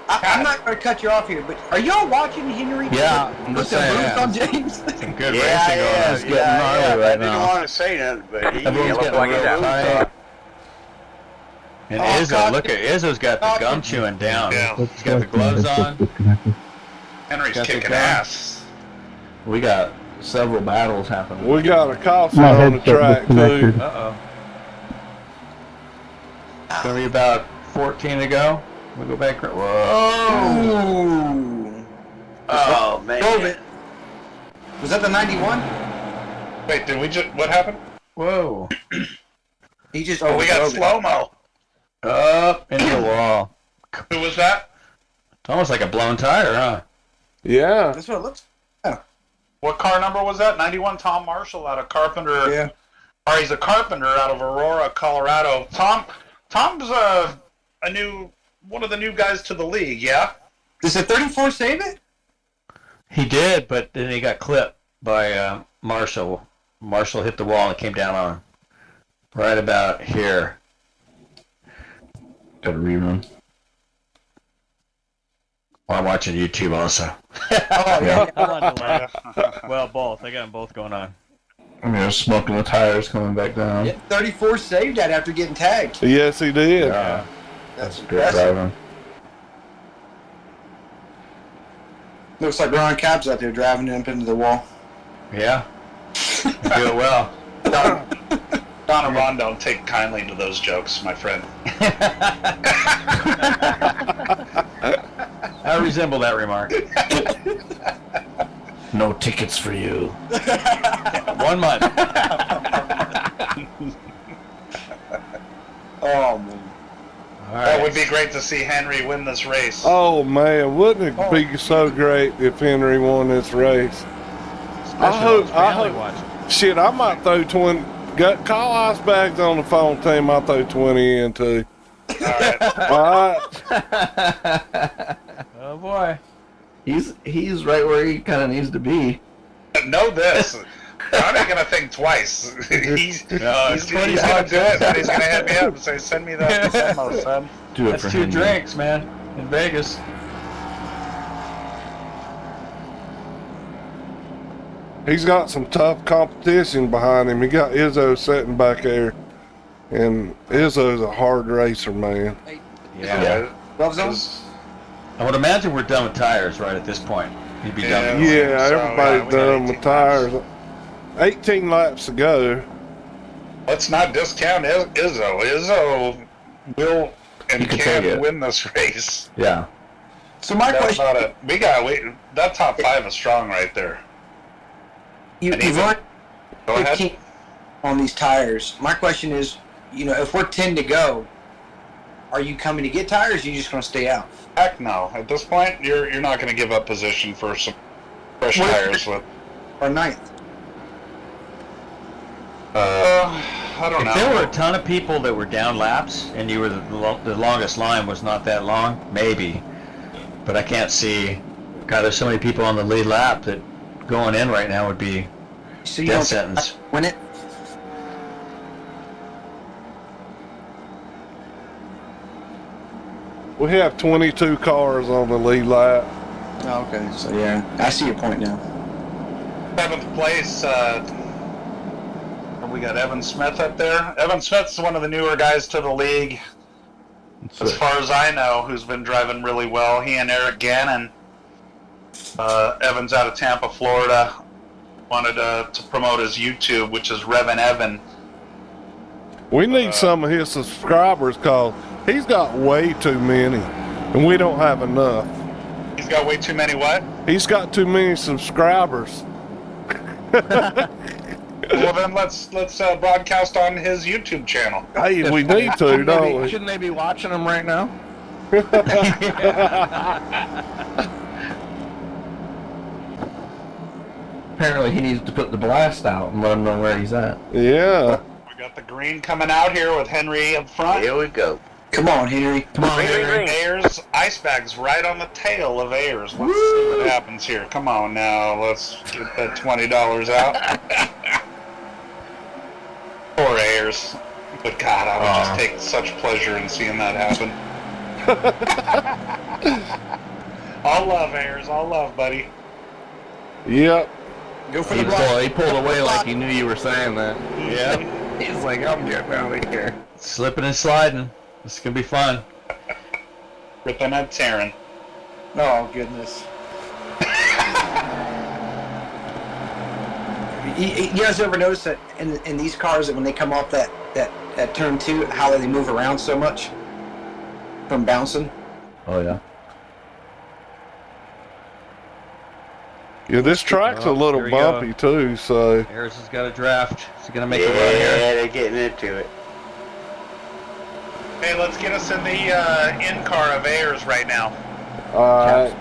I'm not going to cut you off here, but are y'all watching Henry put the booth on James? Some good racing going on. It's getting gnarly right now. I didn't want to say nothing, but Everyone's getting like it down. And Izzo, look at Izzo's got the gum chewing down. Yeah. He's got the gloves on. Henry's Got the kicking gun. ass. We got several battles happening. We got a coffin on the track, too. Uh-oh. It's going to be about 14 to go. We'll go back. Whoa! Oh, man. Was that the 91? Wait, what happened? Whoa. He just Oh, we got slow-mo. Up into the wall. Who was that? It's almost like a blown tire, huh? Yeah. That's what it looks. What car number was that? 91 Tom Marshall out of Carpenter. Yeah. Or he's a carpenter out of Aurora, Colorado. Tom's one of the new guys to the league, yeah? Does the 34 save it? He did, but then he got clipped by Marshall. Marshall hit the wall and came down on him. Right about here. Got a rerun. Well, I'm watching YouTube also. Well, both. I got them both going on. Smoking the tires coming back down. Yeah, 34 saved that after getting tagged. Yes, he did. Yeah. That's Good impressive. driving. Looks like Ron Capp's out there driving him into the wall. Yeah. Do it well. Don and Ron don't take kindly to those jokes, my friend. I resemble that remark. No tickets for you. 1 month. Oh, man. That would be great to see Henry win this race. Oh, man. Wouldn't it be so great if Henry won this race? I hope. Shit, I might throw 20. Call Ice Bags on the phone, tell him I'll throw 20 in, too. All right. Oh, boy. He's right where he kind of needs to be. Know this. I'm not gonna think twice. He's gonna do it, and he's gonna hit me up and say, "Send me that demo, son." Do it That's for 2 him. drinks, man, in Vegas. He's got some tough competition behind him. He got Izzo sitting back there. And Izzo's a hard racer, man. Yeah. Gloves on? I would imagine we're done with tires right at this point. He'd be done with Yeah, So, everybody's we got done with 18 tires. 18 laps to go. Let's not discount Izzo. Izzo will and He can take can it. win this race. Yeah. So my That's question, not that top 5 is strong right there. you even- run Go ahead. 15 on these tires. My question is, if we're 10 to go, are you coming to get tires? Or are you just going to stay out? Heck no. At this point, you're not going to give up position for some fresh tires with. Or ninth? I don't know. If there were a ton of people that were down laps and you were the longest line was not that long, maybe. But I can't see. God, there's so many people on the lead lap that going in right now would be So you death don't sentence. win it? We have 22 cars on the lead lap. Oh, okay. So yeah, I see your point now. 7th place, we got Evan Smith up there. Evan Smith's one of the newer guys to the league, as far as I know, who's been driving really well. He and Eric Gannon. Evan's out of Tampa, Florida. Wanted to promote his YouTube, which is Revin Evan. We need some of his subscribers because he's got way too many, and we don't have enough. He's got way too many what? He's got too many subscribers. Well, then let's broadcast on his YouTube channel. Hey, we need to, don't we? Shouldn't they be watching them right now? Apparently, he needs to put the blast out and let him know where he's at. Yeah. We got the green coming out here with Henry up front. Here we go. Come on, Henry. Come on, Henry. Ayers, ice bags right on the tail of Ayers. Let's see what happens here. Come on now, let's get that $20 out. Poor Ayers. But God, I would just take such pleasure in seeing that happen. All love, Ayers. All love, buddy. Yep. Go for He the block. pulled away like he knew you were saying that. Yeah. He's like, I'm getting out of here. Slipping and sliding. This is gonna be fun. Ripping and tearing. Oh goodness. You guys ever notice that in these cars that when they come off that turn 2, how they move around so much from bouncing? Oh, yeah. Yeah, this track's a little here we go. bumpy too, so. Ayers has got a draft. Is he gonna make Yeah, a run here? they're getting into it. Hey, let's get us in the in-car of Ayers right now. Alright.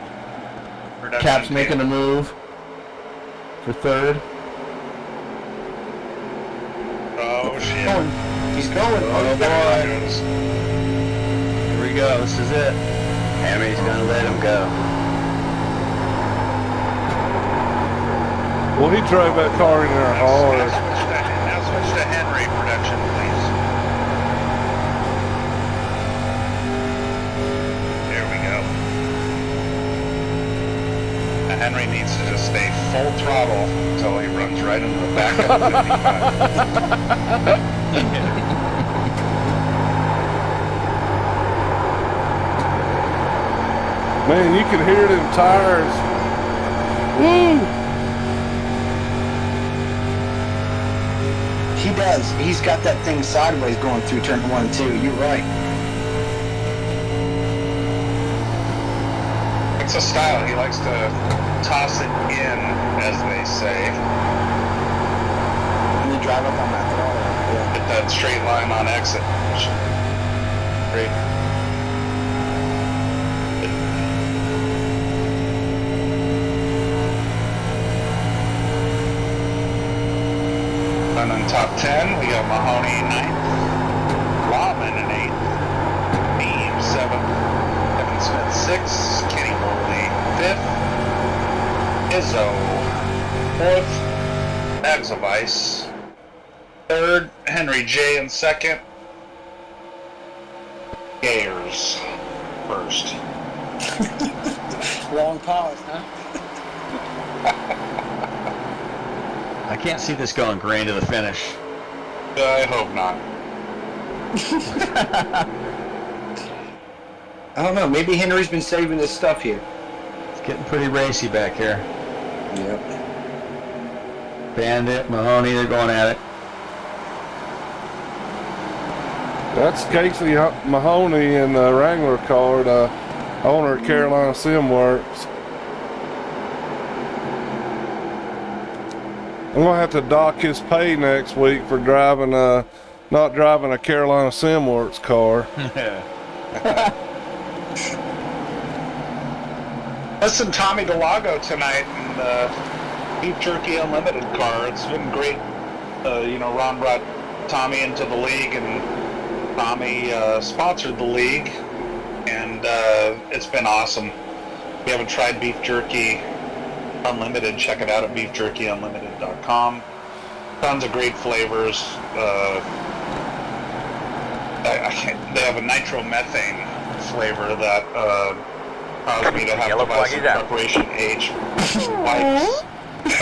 Production Cap's team. making a move for third. Oh, shit. He's going. Oh, boy. Here we go. This is it. Henry's gonna let him go. Well, he drove that car in there hard. Now switch to Henry production, please. There we go. Now Henry needs to just stay full throttle until he runs right into the back of the 55. Man, you can hear them tires. Woo! He does. He's got that thing sideways going through turn 1 and 2. You're right. It's a style. He likes to toss it in, as they say. And then drive up on that throttle. Yeah. Hit that straight line on exit. Great. And then top 10, we got Mahoney 9th, Lawman in 8th, Beam 7th, Evan Smith 6th, Kenny Worley 5th, Izzo 4th, Bags of Ice 3rd, Henry J in 2nd, Ayers 1st. Long pause, huh? I can't see this going green to the finish. I hope not. I don't know. Maybe Henry's been saving his stuff here. It's getting pretty racy back here. Yep. Bandit, Mahoney, they're going at it. That's Casey Mahoney in the Wrangler car, the owner of Carolina Simworks. I'm gonna have to dock his pay next week for driving not driving a Carolina Simworks car. Listen, Tommy DeLago tonight in the Beef Jerky Unlimited car. It's been great. Ron brought Tommy into the league, and Tommy sponsored the league, and it's been awesome. If you haven't tried Beef Jerky Unlimited, check it out at beefjerkyunlimited.com. Tons of great flavors. They have a nitromethane flavor that caused me to have to buy some preparation H wipes.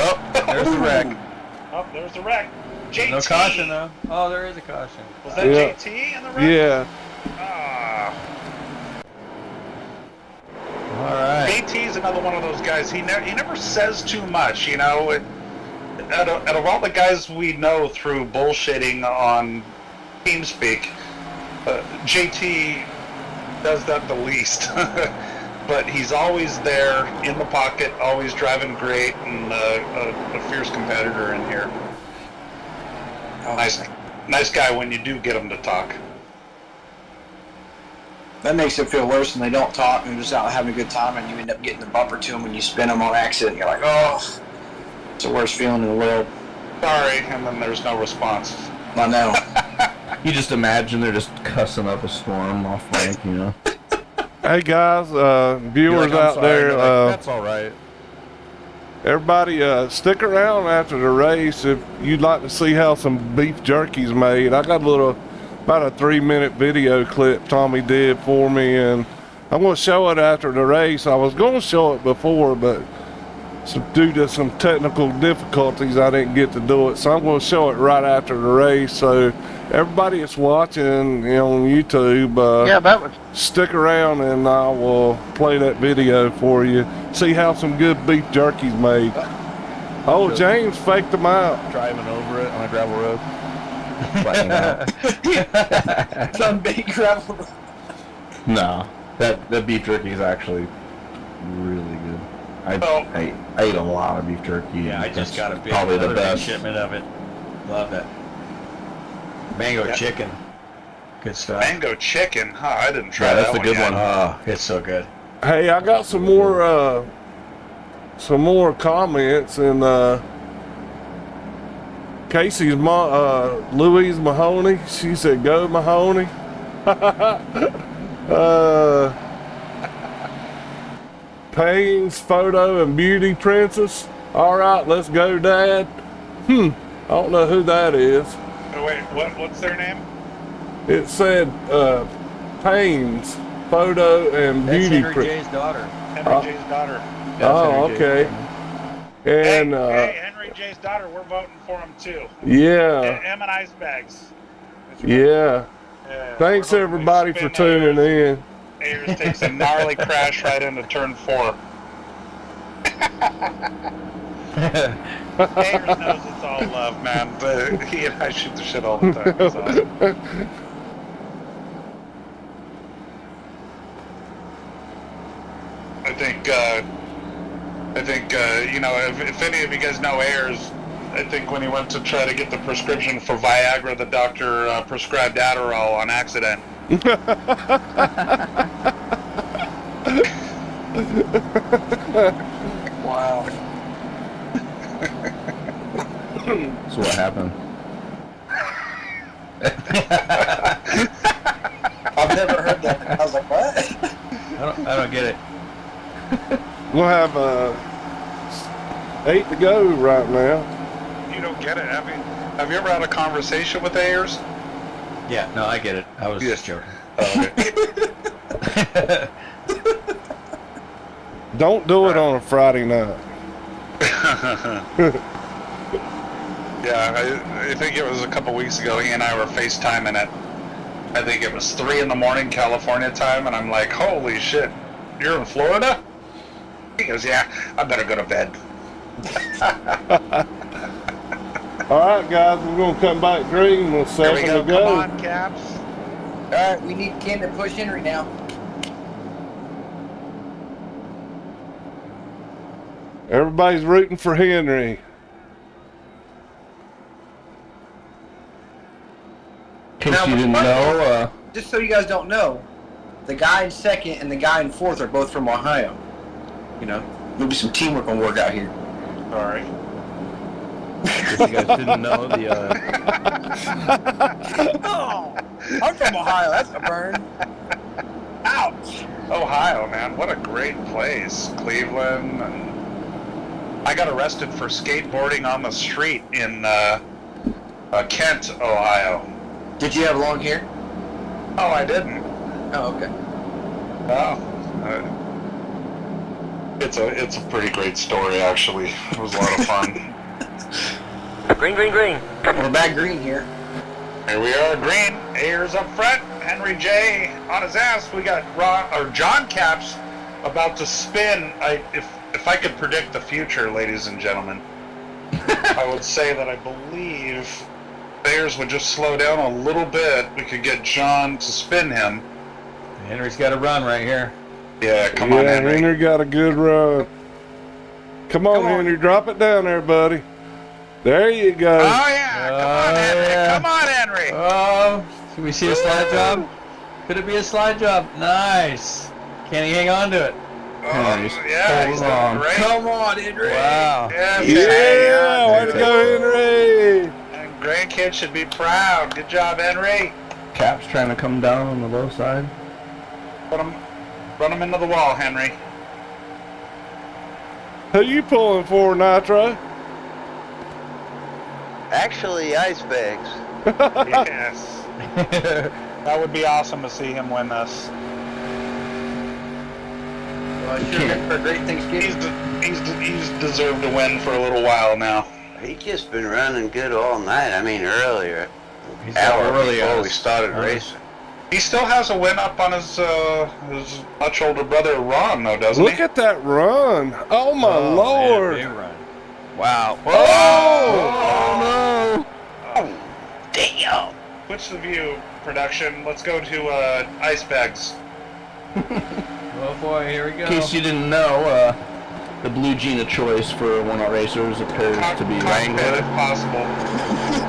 Oh, there's the wreck. Oh, there's the wreck. JT. No caution though. Oh, there is a caution. Was that JT in the wreck? Yeah. All right. JT's another one of those guys. He never says too much, you know. Out of all the guys we know through bullshitting on TeamSpeak, JT does that the least. But he's always there in the pocket, always driving great, and a fierce competitor in here. Nice guy when you do get him to talk. That makes it feel worse when they don't talk and they're just out having a good time, and you end up getting the bumper to them when you spin them on accident. You're like, oh, it's the worst feeling in the world. Sorry, and then there's no response. I know. You just imagine they're just cussing up a storm off mic, you know. Hey guys, viewers Like, out sorry, there, that's all right. everybody stick around after the race if you'd like to see how some beef jerky's made. I got about a 3-minute video clip Tommy did for me, and I'm going to show it after the race. I was going to show it before, but due to some technical difficulties, I didn't get to do it. So I'm going to show it right after the race. So everybody that's watching on YouTube, stick around and I will play that video for you. See how some good beef jerky's made. Oh, James faked them out. Driving over it on a gravel road. Some big gravel. No, that beef jerky is actually really good. I ate a lot of beef jerky. Yeah, I just got a big, probably the another big best shipment of it. Love that. Mango chicken. Good stuff. Mango chicken? Huh, I didn't try Yeah, that that's a one good yet. one. Oh, it's so good. Hey, I got some more comments, and Casey's Louise Mahoney. She said, "Go Mahoney." Payne's Photo and Beauty Princess. All right, let's go, Dad. I don't know who that is. Oh, wait, what's their name? It said Payne's Photo and That's Beauty Henry Princess. J's daughter. Henry J's daughter. Oh, okay. And hey, Henry J's daughter, we're voting for him too. yeah, M and Ice Bags. yeah. Yeah, Thanks we're everybody for spin tuning in. Ayers takes a gnarly crash right into turn 4. Ayers knows it's all love, man, but he and I shoot the shit all the time. It's awesome. I think if any of you guys know Ayers, I think when he went to try to get the prescription for Viagra, the doctor prescribed Adderall on accident. Wow. So what happened? I've never heard that. I was like, what? I don't get it. We'll have 8 to go right now. You don't get it, have you ever had a conversation with Ayers? Yeah, no, I get it. I was just joking. Oh, okay. Don't do it on a Friday night. Yeah, I think it was a couple weeks ago, he and I were FaceTiming at, I think it was 3 in the morning California time, and I'm like, holy shit, you're in Florida? He goes, yeah, I better go to bed. All right, guys, we're gonna come back green with There we 7 go, to go. come on, Caps. All right, we need Ken to push Henry now. Everybody's rooting for Henry. In case you didn't know, Just so you guys don't know, the guy in second and the guy in fourth are both from Ohio. You know, there'll be some teamwork on work out here. Sorry. If you guys didn't know, Oh, I'm from Ohio. That's a burn. Ouch. Ohio, man, what a great place. Cleveland. And I got arrested for skateboarding on the street in Kent, Ohio. Did you have long hair? Oh, I didn't. Oh, okay. Oh. It's a pretty great story, actually. It was a lot of fun. Green, green, green. We're back green here. Here we are, green. Ayers up front. Henry J on his ass. We got John Caps about to spin. If I could predict the future, ladies and gentlemen, I would say that I believe Ayers would just slow down a little bit. We could get John to spin him. Henry's got a run right here. Yeah, come on, Henry. Henry got a good run. Come on, Henry, drop it down there, buddy. There you go. Oh yeah, come on, Henry. Yeah. Come on, Henry. Oh, can we see a slide job? Could it be a slide job? Nice. Can he hang on to it? Oh, yeah, he's doing great. Come on, Henry. Wow. Yes, Yeah, way to go, Henry. And grandkids should be proud. Good job, Henry. Cap's trying to come down on the low side. Run him into the wall, Henry. Who you pulling for, Nitro? Actually, ice bags. Yes. That would be awesome to see him win this. Well, sure, for a great Thanksgiving. He's deserved to win for a little while now. He's just been running good all night. I mean, earlier. He's got early before on we us. started racing. He still has a win up on his much older brother Ron, though, doesn't Look he? at that run. Oh, my Lord. Man, big run. Wow. Oh, Oh, damn. Switch the view, production. Let's go to ice bags. Oh boy, here we go. In case you didn't know, the blue jean of choice for one-out racers appears to be Cockpit, Wrangler. if possible.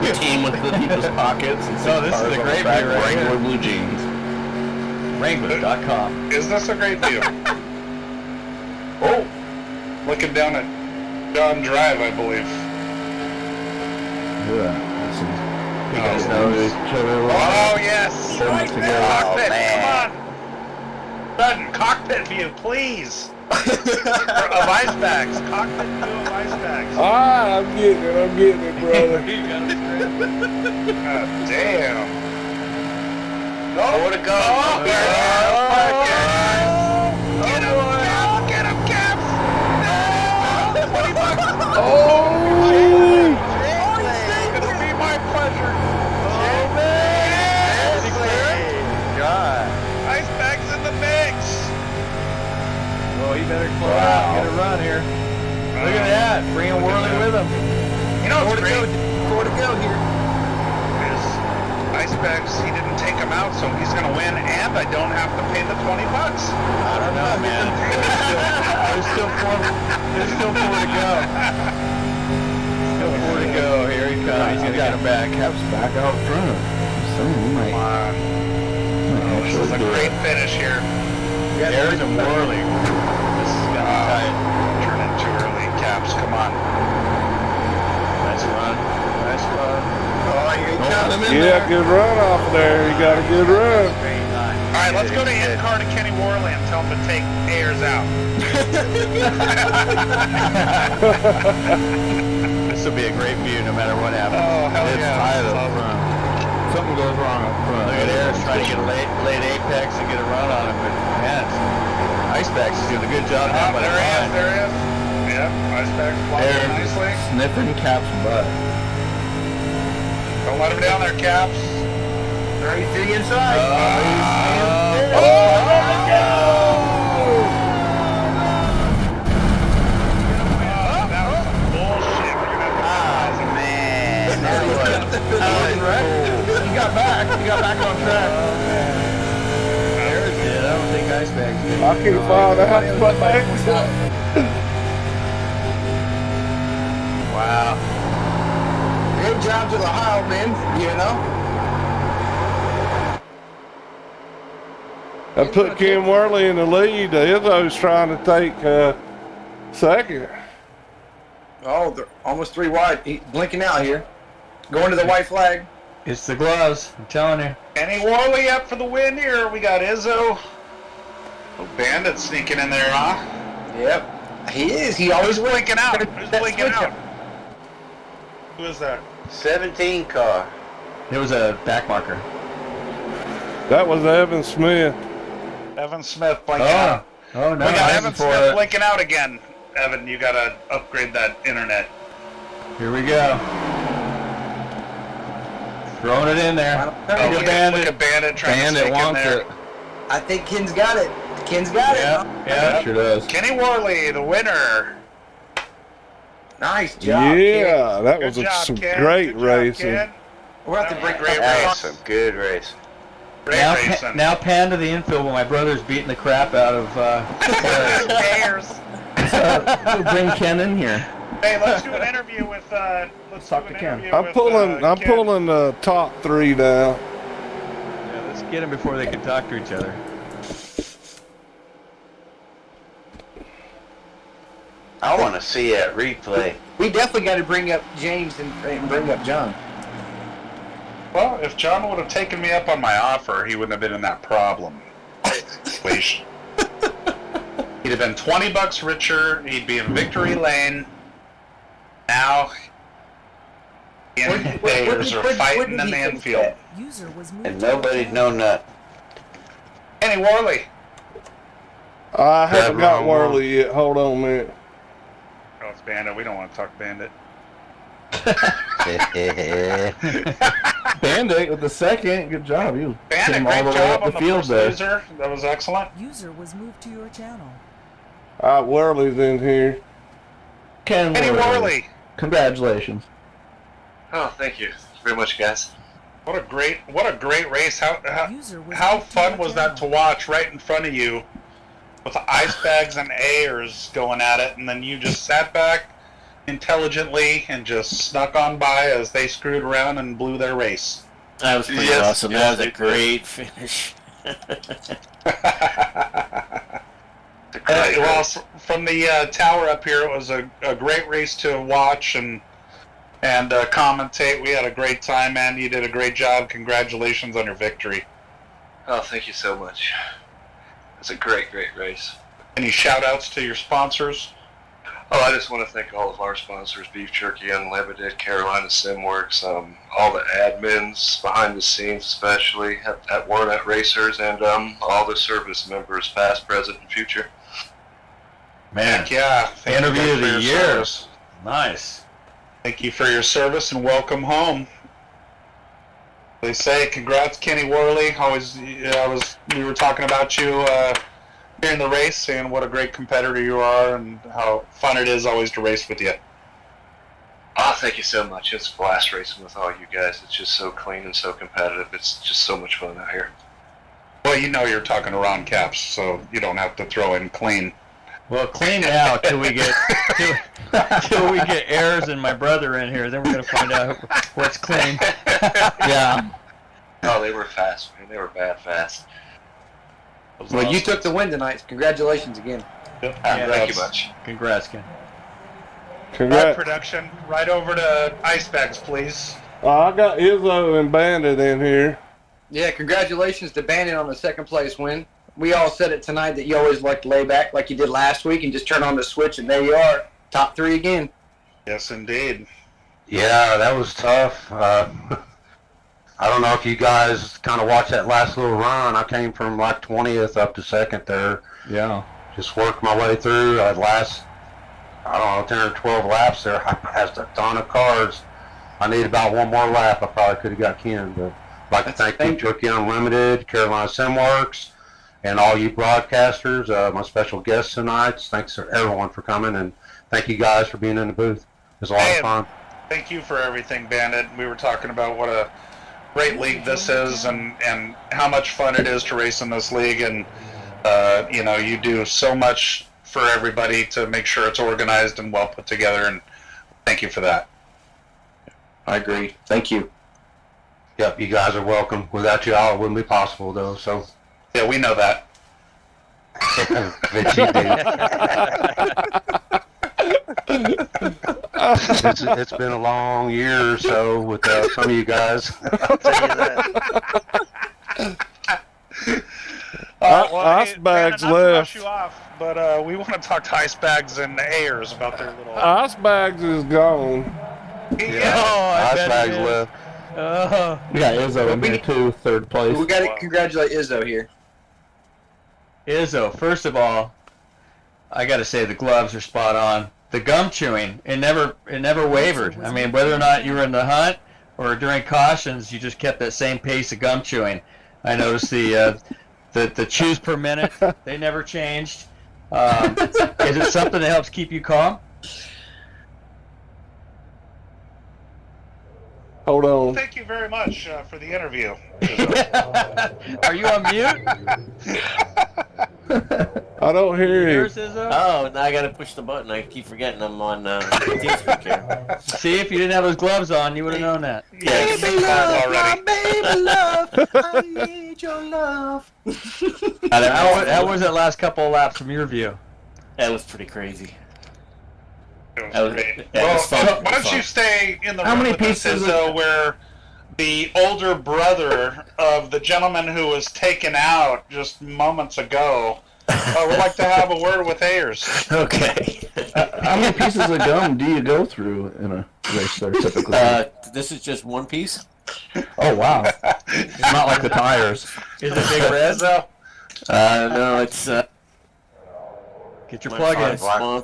The team with the deepest pockets and Oh, this is cars a on great the back, view right Wrangler here. blue jeans. Wrangler.com. Is this a great view? Oh, looking down at John Drive, I believe. Yeah, this is. You guys Oh, know each other a lot. Oh yes! So much together. Cockpit, Oh, man. come on! Sudden cockpit view, please. Of ice bags, cockpit view of ice bags. Ah, I'm getting it, brother. God damn! More to go. Get him, Caps! Get him, Caps! No! $20. Oh, It'll be my pleasure. Ice bags in the mix. Oh, he better close out and get a run here. Look at that. Bring a whirly with him. You know what's great? Four to go here. Is ice bags, he didn't take them out, so he's going to win, and I don't have to pay the $20. I don't know, man. There's still four to go. Still four to go. Here he comes. He's going to get him back. Cap's back out front. So we might. Come on. This is a great finish here. There's a whirly. This is going to be tight. Turn it too early. Caps, come on. Nice run. Nice run. Oh, here he comes. yeah, good run off there. You got a good run. All right, let's go to in-car to Kenny Worley and tell him to take Ayers out. This will be a great view no matter what happens. Oh, hell It's yeah. tight up front. Something goes wrong up front. Look at Ayers trying to get a late apex and get a run on him, but man, Icebags is doing a good job now by the There he is, line. there he is. Yep, ice bags flying Ayers nicely. sniffing Cap's butt. Don't let him down there, Caps. 33 inside. That was some bullshit. We're gonna have to Man. He got back. He got back on track. Ayers did. I don't think Icebags did. I can't find out what Wow. Good job to the Ohio men, you know. I put Ken Worley in the lead. Izzo's trying to take second. Oh, they're almost 3 wide. He's blinking out here. Going to the white flag. It's the gloves. I'm telling you. Kenny Worley up for the win here. We got Izzo. Oh, Bandit sneaking in there, huh? Yep. He is. He always Who's blinking out? Who's blinking out? Who is that? 17 car. There was a back marker. That was Evan Smith. Evan Smith blinking out. Oh, no. We got I'm Evan for Smith it. blinking out again. Evan, you gotta upgrade that internet. Here we go. Throwing it in there. Oh, look at Bandit trying to sneak in there. I think Ken's got it. Ken's got it. Yeah. Sure does. Kenny Worley, the winner. Nice job. Yeah, that Good was job, some Ken. great Good job, racing. Ken. We're going to have to break Great That race. was some good race. Now, Great racing. now pan to the infield while my brother's beating the crap out of Bears. Bring Ken in here. Hey, let's do an interview with. Let's talk do to an Ken. interview I'm with, pulling Ken. the top 3 down. Yeah, let's get them before they can talk to each other. I want to see that replay. We definitely got to bring up James and bring up John. Well, if John would have taken me up on my offer, he wouldn't have been in that problem situation. He'd have been $20 richer. He'd be in victory lane. Now, he and the Bears are fighting in the infield. User was moved And to your nobody'd channel. know nothing. Kenny Worley. I haven't got wrong one. Worley yet. Hold on a minute. Oh, it's Bandit. We don't want to talk Bandit. Band-Aid with the second. Good job. You Bandit, came great all the way job up on the the field first there. loser. That was excellent. User was moved to your channel. All right, Worley's in here. Ken Kenny Worley. Congratulations. Oh, thank you very much, guys. What a great race. User was How moved to fun your was that to channel. watch right in front of you with the ice bags and airs going at it, and then you just sat back intelligently and just snuck on by as they screwed around and blew their race. That was pretty Yes, awesome. yes, That was a it great finish. Well, from the tower up here, it was a great race to watch and commentate. We had a great time, man. You did a great job. Congratulations on your victory. Oh, thank you so much. It's a great race. Any shout-outs to your sponsors? Oh, I just want to thank all of our sponsors, Beef Jerky Unlimited, Carolina Simworks, all the admins behind the scenes, especially at Warnet Racers, and all the service members, past, present, and future. Man, Heck yeah. Thank you interview guys of for the your year. service. Nice. Thank you for your service and welcome home. They say, congrats, Kenny Worley. We were talking about you during the race, saying what a great competitor you are and how fun it is always to race with you. Oh, thank you so much. It's a blast racing with all you guys. It's just so clean and so competitive. It's just so much fun out here. Well, you know you're talking to Ron Capps, so you don't have to throw in clean. Well, clean now till we get till we get Ayers and my brother in here. Then we're gonna find out what's clean. Yeah. Oh, they were fast, man. They were bad fast. Well, you took the win tonight. Congratulations again. Thank you much. Congrats, Ken. Right, Congrats. production, right over to ice bags, please. I got Izzo and Bandit in here. Yeah, congratulations to Bandit on the second place win. We all said it tonight that you always like to lay back like you did last week and just turn on the switch, and there you are, top 3 again. Yes, indeed. Yeah, that was tough. I don't know if you guys kind of watched that last little run. I came from like 20th up to second there. Yeah. Just worked my way through. I'd last, I don't know, 10 or 12 laps there. I passed a ton of cars. I need about one more lap. I probably could have got Ken, but I'd like to thank Beef Jerky Unlimited, Carolina Simworks, and all you broadcasters, my special guests tonight. Thanks to everyone for coming, and thank you guys for being in the booth. It was a lot of fun. Thank you for everything, Bandit. We were talking about what a great league this is and how much fun it is to race in this league. And, you do so much for everybody to make sure it's organized and well put together. And thank you for that. I agree. Thank you. Yep, you guys are welcome. Without you all, it wouldn't be possible, though. So Yeah, we know that. But you do. It's been a long year or so with some of you guys. I'll tell you that. Ice hey, bags Vanna, not to rush left. you off, but we want to talk to Ice Bags and Ayers about their little. Ice bags is gone. I Ice bet bags it is. left. We got Izzo in here too, third place. We got to congratulate Izzo here. Izzo, first of all, I got to say the gloves are spot on. The gum chewing, it never wavered. I mean, whether or not you were in the hunt or during cautions, you just kept that same pace of gum chewing. I noticed the chews per minute, they never changed. Is it something that helps keep you calm? Hold on. Thank you very much for the interview. Are you on mute? I don't hear you. Yours, Izzo? Oh, now I gotta push the button. I keep forgetting I'm on TeamSpeak here. See, if you didn't have those gloves on, you would have known that. Baby love, already. Baby love, I need your love. How was that last couple of laps from your view? That was pretty crazy. It was That was- great. that Well, was fun. why It was don't fun. you stay in the How room many with us, pieces Izzo, where the older brother of the gentleman who was taken out just moments ago would like to have a word with Ayers. Okay. How many pieces of gum do you go through in a race there typically? This is just one piece. Oh wow! It's not like the tires. Is it Big Red? Izzo? No, it's Get your my, plug-ins.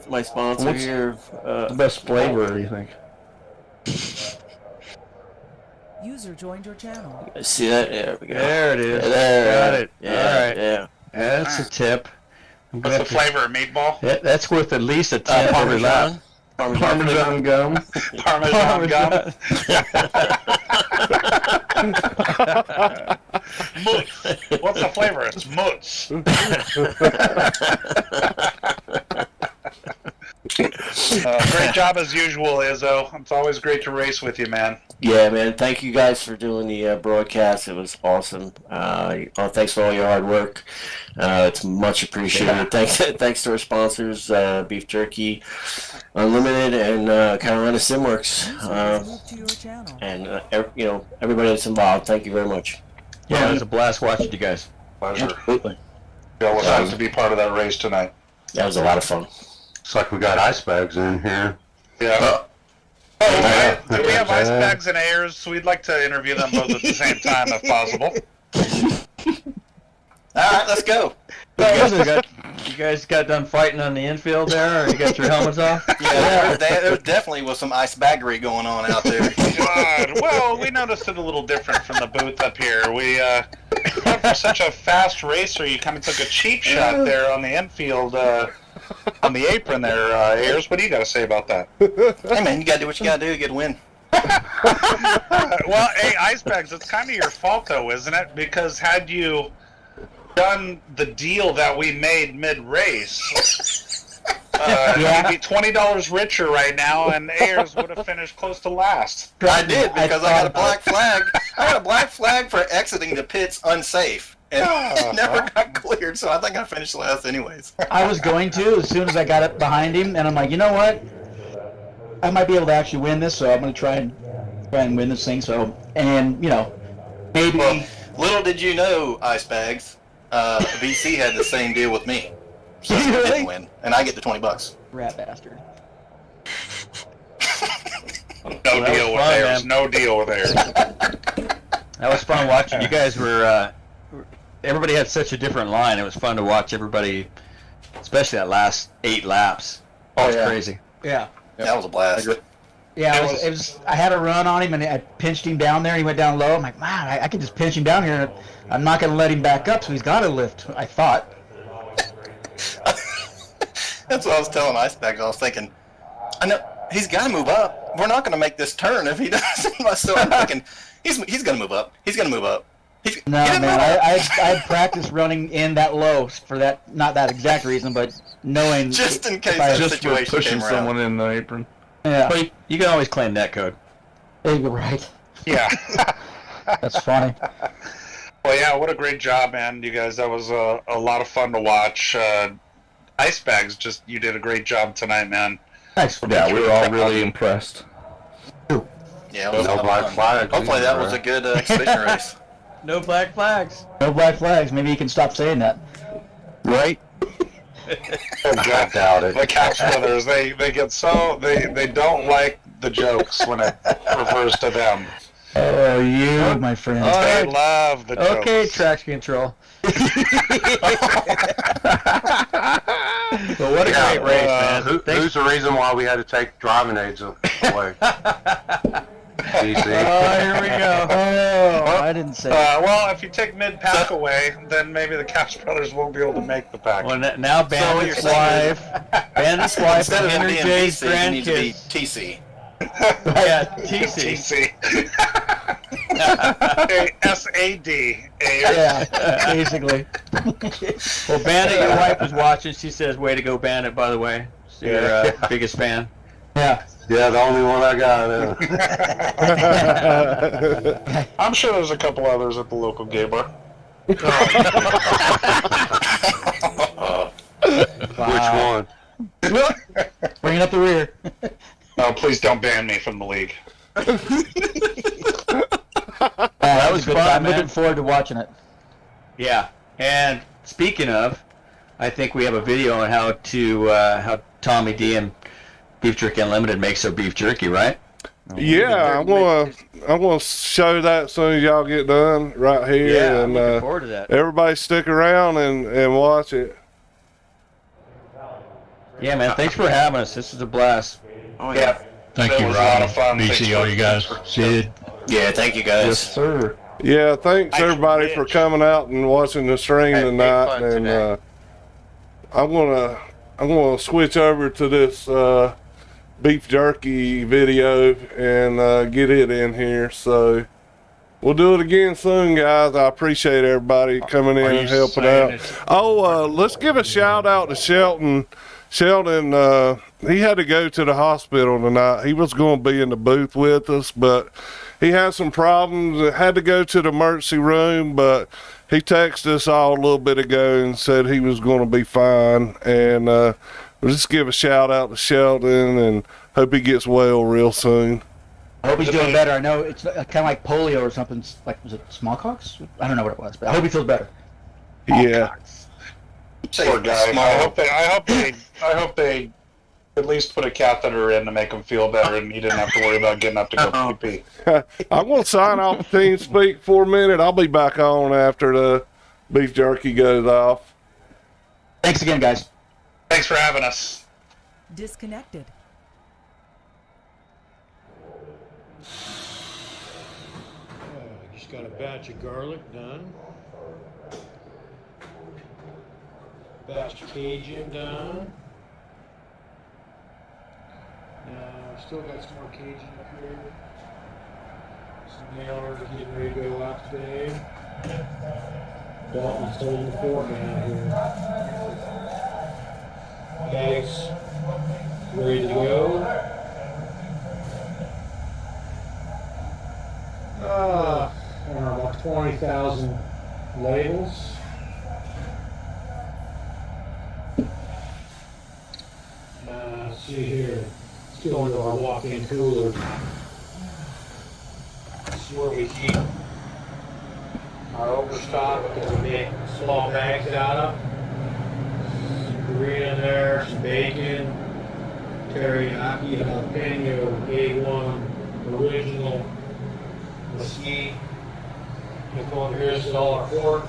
my sponsor What's here. the best flavor, you think? User joined your channel. See that? There we go. There it is. There. Got it. Yeah, All right. yeah. That's a tip. I'm What's gonna the flavor of meatball? That's worth at least a 10 every lap. Parmesan gum. Parmesan gum? Mousse. What's the flavor? It's mousse. Great job as usual, Izzo. It's always great to race with you, man. Yeah, man. Thank you guys for doing the broadcast. It was awesome. Thanks for all your hard work. It's much appreciated. Thanks to our sponsors, Beef Jerky Unlimited and Carolina Simworks, User was moved to your channel. and everybody that's involved. Thank you very much. Yeah, it was a blast watching you guys. Pleasure. Absolutely. Feel was nice to be part of that race tonight. That was a lot of fun. Looks like we got ice bags in here. Yeah. Do we have Ice Bags and Ayers? We'd like to interview them both at the same time if possible. All right, let's go. You guys got done fighting on the infield there, or you got your helmets off? Yeah, there definitely was some ice baggery going on out there. God, well, we noticed it a little different from the booth up here. We thought for such a fast racer, you kind of took a cheap shot there on the infield, on the apron there, Ayers. What do you got to say about that? Hey, man, you got to do what you got to do to get a win. Well, hey, Ice Bags, it's kind of your fault, though, isn't it? Because had you done the deal that we made mid-race, you'd be $20 richer right now, and Ayers would have finished close to last. I did, because I got a black flag. I got a black flag for exiting the pits unsafe. And it never got cleared, so I think I finished last anyways. I was going to as soon as I got up behind him, and I'm like, you know what? I might be able to actually win this, so I'm going to try and win this thing. So, and maybe. Well, little did you know, Ice Bags, VC had the same deal with me. So he didn't win, and I get the $20. Rat bastard. No deal with Ayers. No deal with Ayers. That was fun watching. You guys were, everybody had such a different line. It was fun to watch everybody, especially that last 8 laps. That was crazy. Yeah. That was a blast. Yeah, it was. I had a run on him, and I pinched him down there. And he went down low. I'm like, man, I can just pinch him down here. I'm not going to let him back up, so he's got to lift. I thought. That's what I was telling Ice Bags. I was thinking, I know he's got to move up. We're not going to make this turn if he doesn't. So I'm thinking, he's going to move up. He's going to move up. No, man, I had practiced running in that low for that, not that exact reason, but knowing just in case that Just for situation pushing came around. someone in the apron. Yeah, Well, you can always claim that code. you're right. Yeah. That's funny. Well, yeah, what a great job, man. You guys, that was a lot of fun to watch. Ice Bags, you did a great job tonight, man. Thanks. Yeah, we were all really impressed. Yeah, it was No black flags. hopefully that was a good exhibition race. No black flags. No black flags. Maybe you can stop saying that. Right? I doubt it. The Couch Brothers, they get so they don't like the jokes when it refers to them. Oh, you, my friend. All They right. love the jokes. Okay, traction control. But what a great race, man. Who's the reason why we had to take driving aids away? DC. Here we go. Oh, I didn't say that. Well, if you take mid-pack away, then maybe the Couch Brothers won't be able to make the pack. Well, now Bandit's wife, Instead of him Henry being J's BC, he needs to be grandkids. TC. Yeah, TC. SAD. Yeah, basically. Well, Bandit, your wife was watching. She says, "Way to go, Bandit!" By the way, she's your biggest fan. Yeah. Yeah, the only one I got. I'm sure there's a couple others at the local gay bar. Which one? Bringing up the rear. Oh, please don't ban me from the league. That was good fun, time. man. Looking forward to watching it. Yeah, and speaking of, I think we have a video on how Tommy D and Beef Jerky Unlimited makes their beef jerky, right? Yeah, I'm gonna show that as soon as y'all get done right here. Yeah, and I'm looking forward to that. everybody stick around and watch it. Yeah, man, thanks for having us. This is a blast. Oh, Yeah. Thank That you, was a lot Robbie, of fun. BC, all you guys. Sid. Yeah, thank you guys. Yes, sir. Yeah, thanks Thanks, everybody for Rich. coming out and watching the stream Had big tonight. fun And today. I'm gonna switch over to this beef jerky video and get it in here. So we'll do it again soon, guys. I appreciate everybody coming in Are you and helping saying out. it's- Oh, let's give a shout out to Shelton. Sheldon, he had to go to the hospital tonight. He was going to be in the booth with us, but he had some problems. Had to go to the emergency room, but he texted us all a little bit ago and said he was going to be fine. And we'll just give a shout out to Sheldon and hope he gets well real soon. I hope he's doing better. I know it's kind of like polio or something. Like, was it smallpox? I don't know what it was, but I hope he feels better. Yeah. Poor guy. I hope they at least put a catheter in to make him feel better, and he didn't have to worry about getting up to go pee. I'm going to sign off the team speak for a minute. I'll be back on after the beef jerky goes off. Thanks again, guys. Thanks for having us. Disconnected. Just got a batch of garlic done. Batch of Cajun done. Now, still got some more Cajun up here. Some mailers are getting ready to go out today. Dalton's holding the fort down here. Bags ready to go. I don't know, about 20,000 labels. Let's see here. Let's go into our walk-in cooler. This is where we keep our overstock that we make small bags out of. Some burrito in there, some bacon, teriyaki, jalapeno, A1, original, mesquite. Look over here, this is all our pork.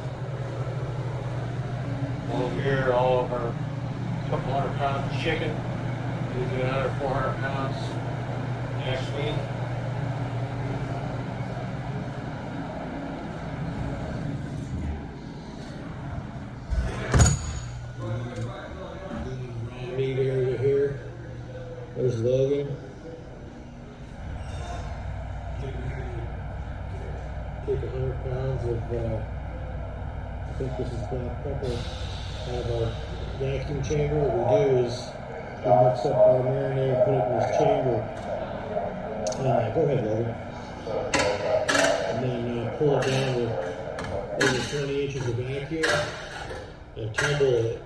Over here, all of our couple hundred pounds of chicken. We'll do another 400 pounds next week. Raw meat area here. There's Logan. Take 100 pounds of, I think this is black pepper, out of our vacuum chamber. What we do is we mix up our marinade and put it in this chamber. Go ahead, Logan. And then pull it down with over 20 inches of vacuum and tumble it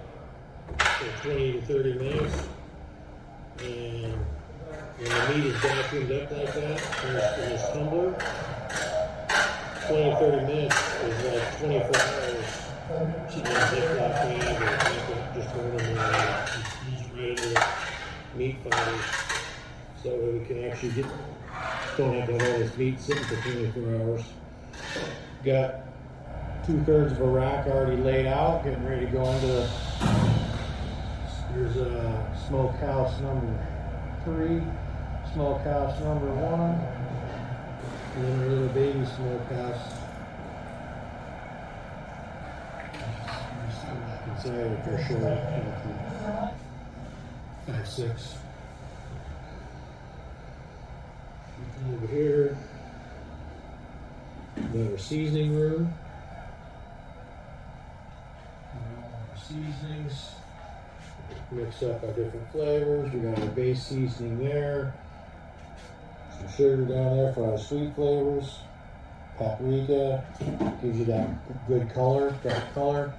for 20 to 30 minutes. And when the meat is vacuumed up like that in this tumbler, 20 to 30 minutes is like 24 hours. She can zip that bag or just burn them and use right into the meat fighters. So that we can actually don't have to have all this meat sitting for 24 hours. Got 2/3 of a rack already laid out, getting ready to go into the, here's smokehouse number 3, smokehouse number 1, and then a little baby smokehouse. I can say it for sure. 5, 6. Over here, another seasoning room. Seasonings. Mix up our different flavors. We got our base seasoning there. Some sugar down there for our sweet flavors. Paprika gives you that good color, dark color.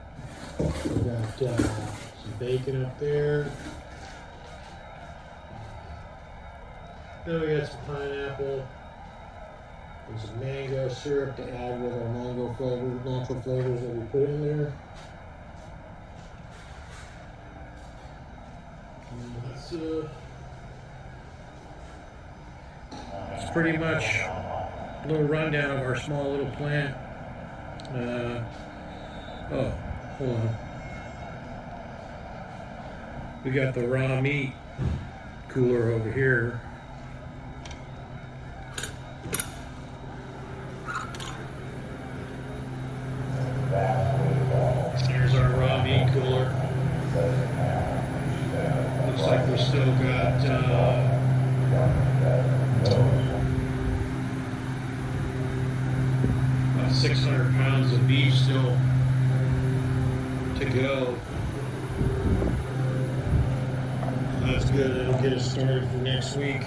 We got some bacon up there. Then we got some pineapple and some mango syrup to add with our mango flavor, natural flavors that we put in there. That's pretty much a little rundown of our small little plant. Oh, hold on. We got the raw meat cooler over here. Here's our raw meat cooler. Looks like we still got about 600 pounds of beef still to go. That's good. It'll get us started for next week.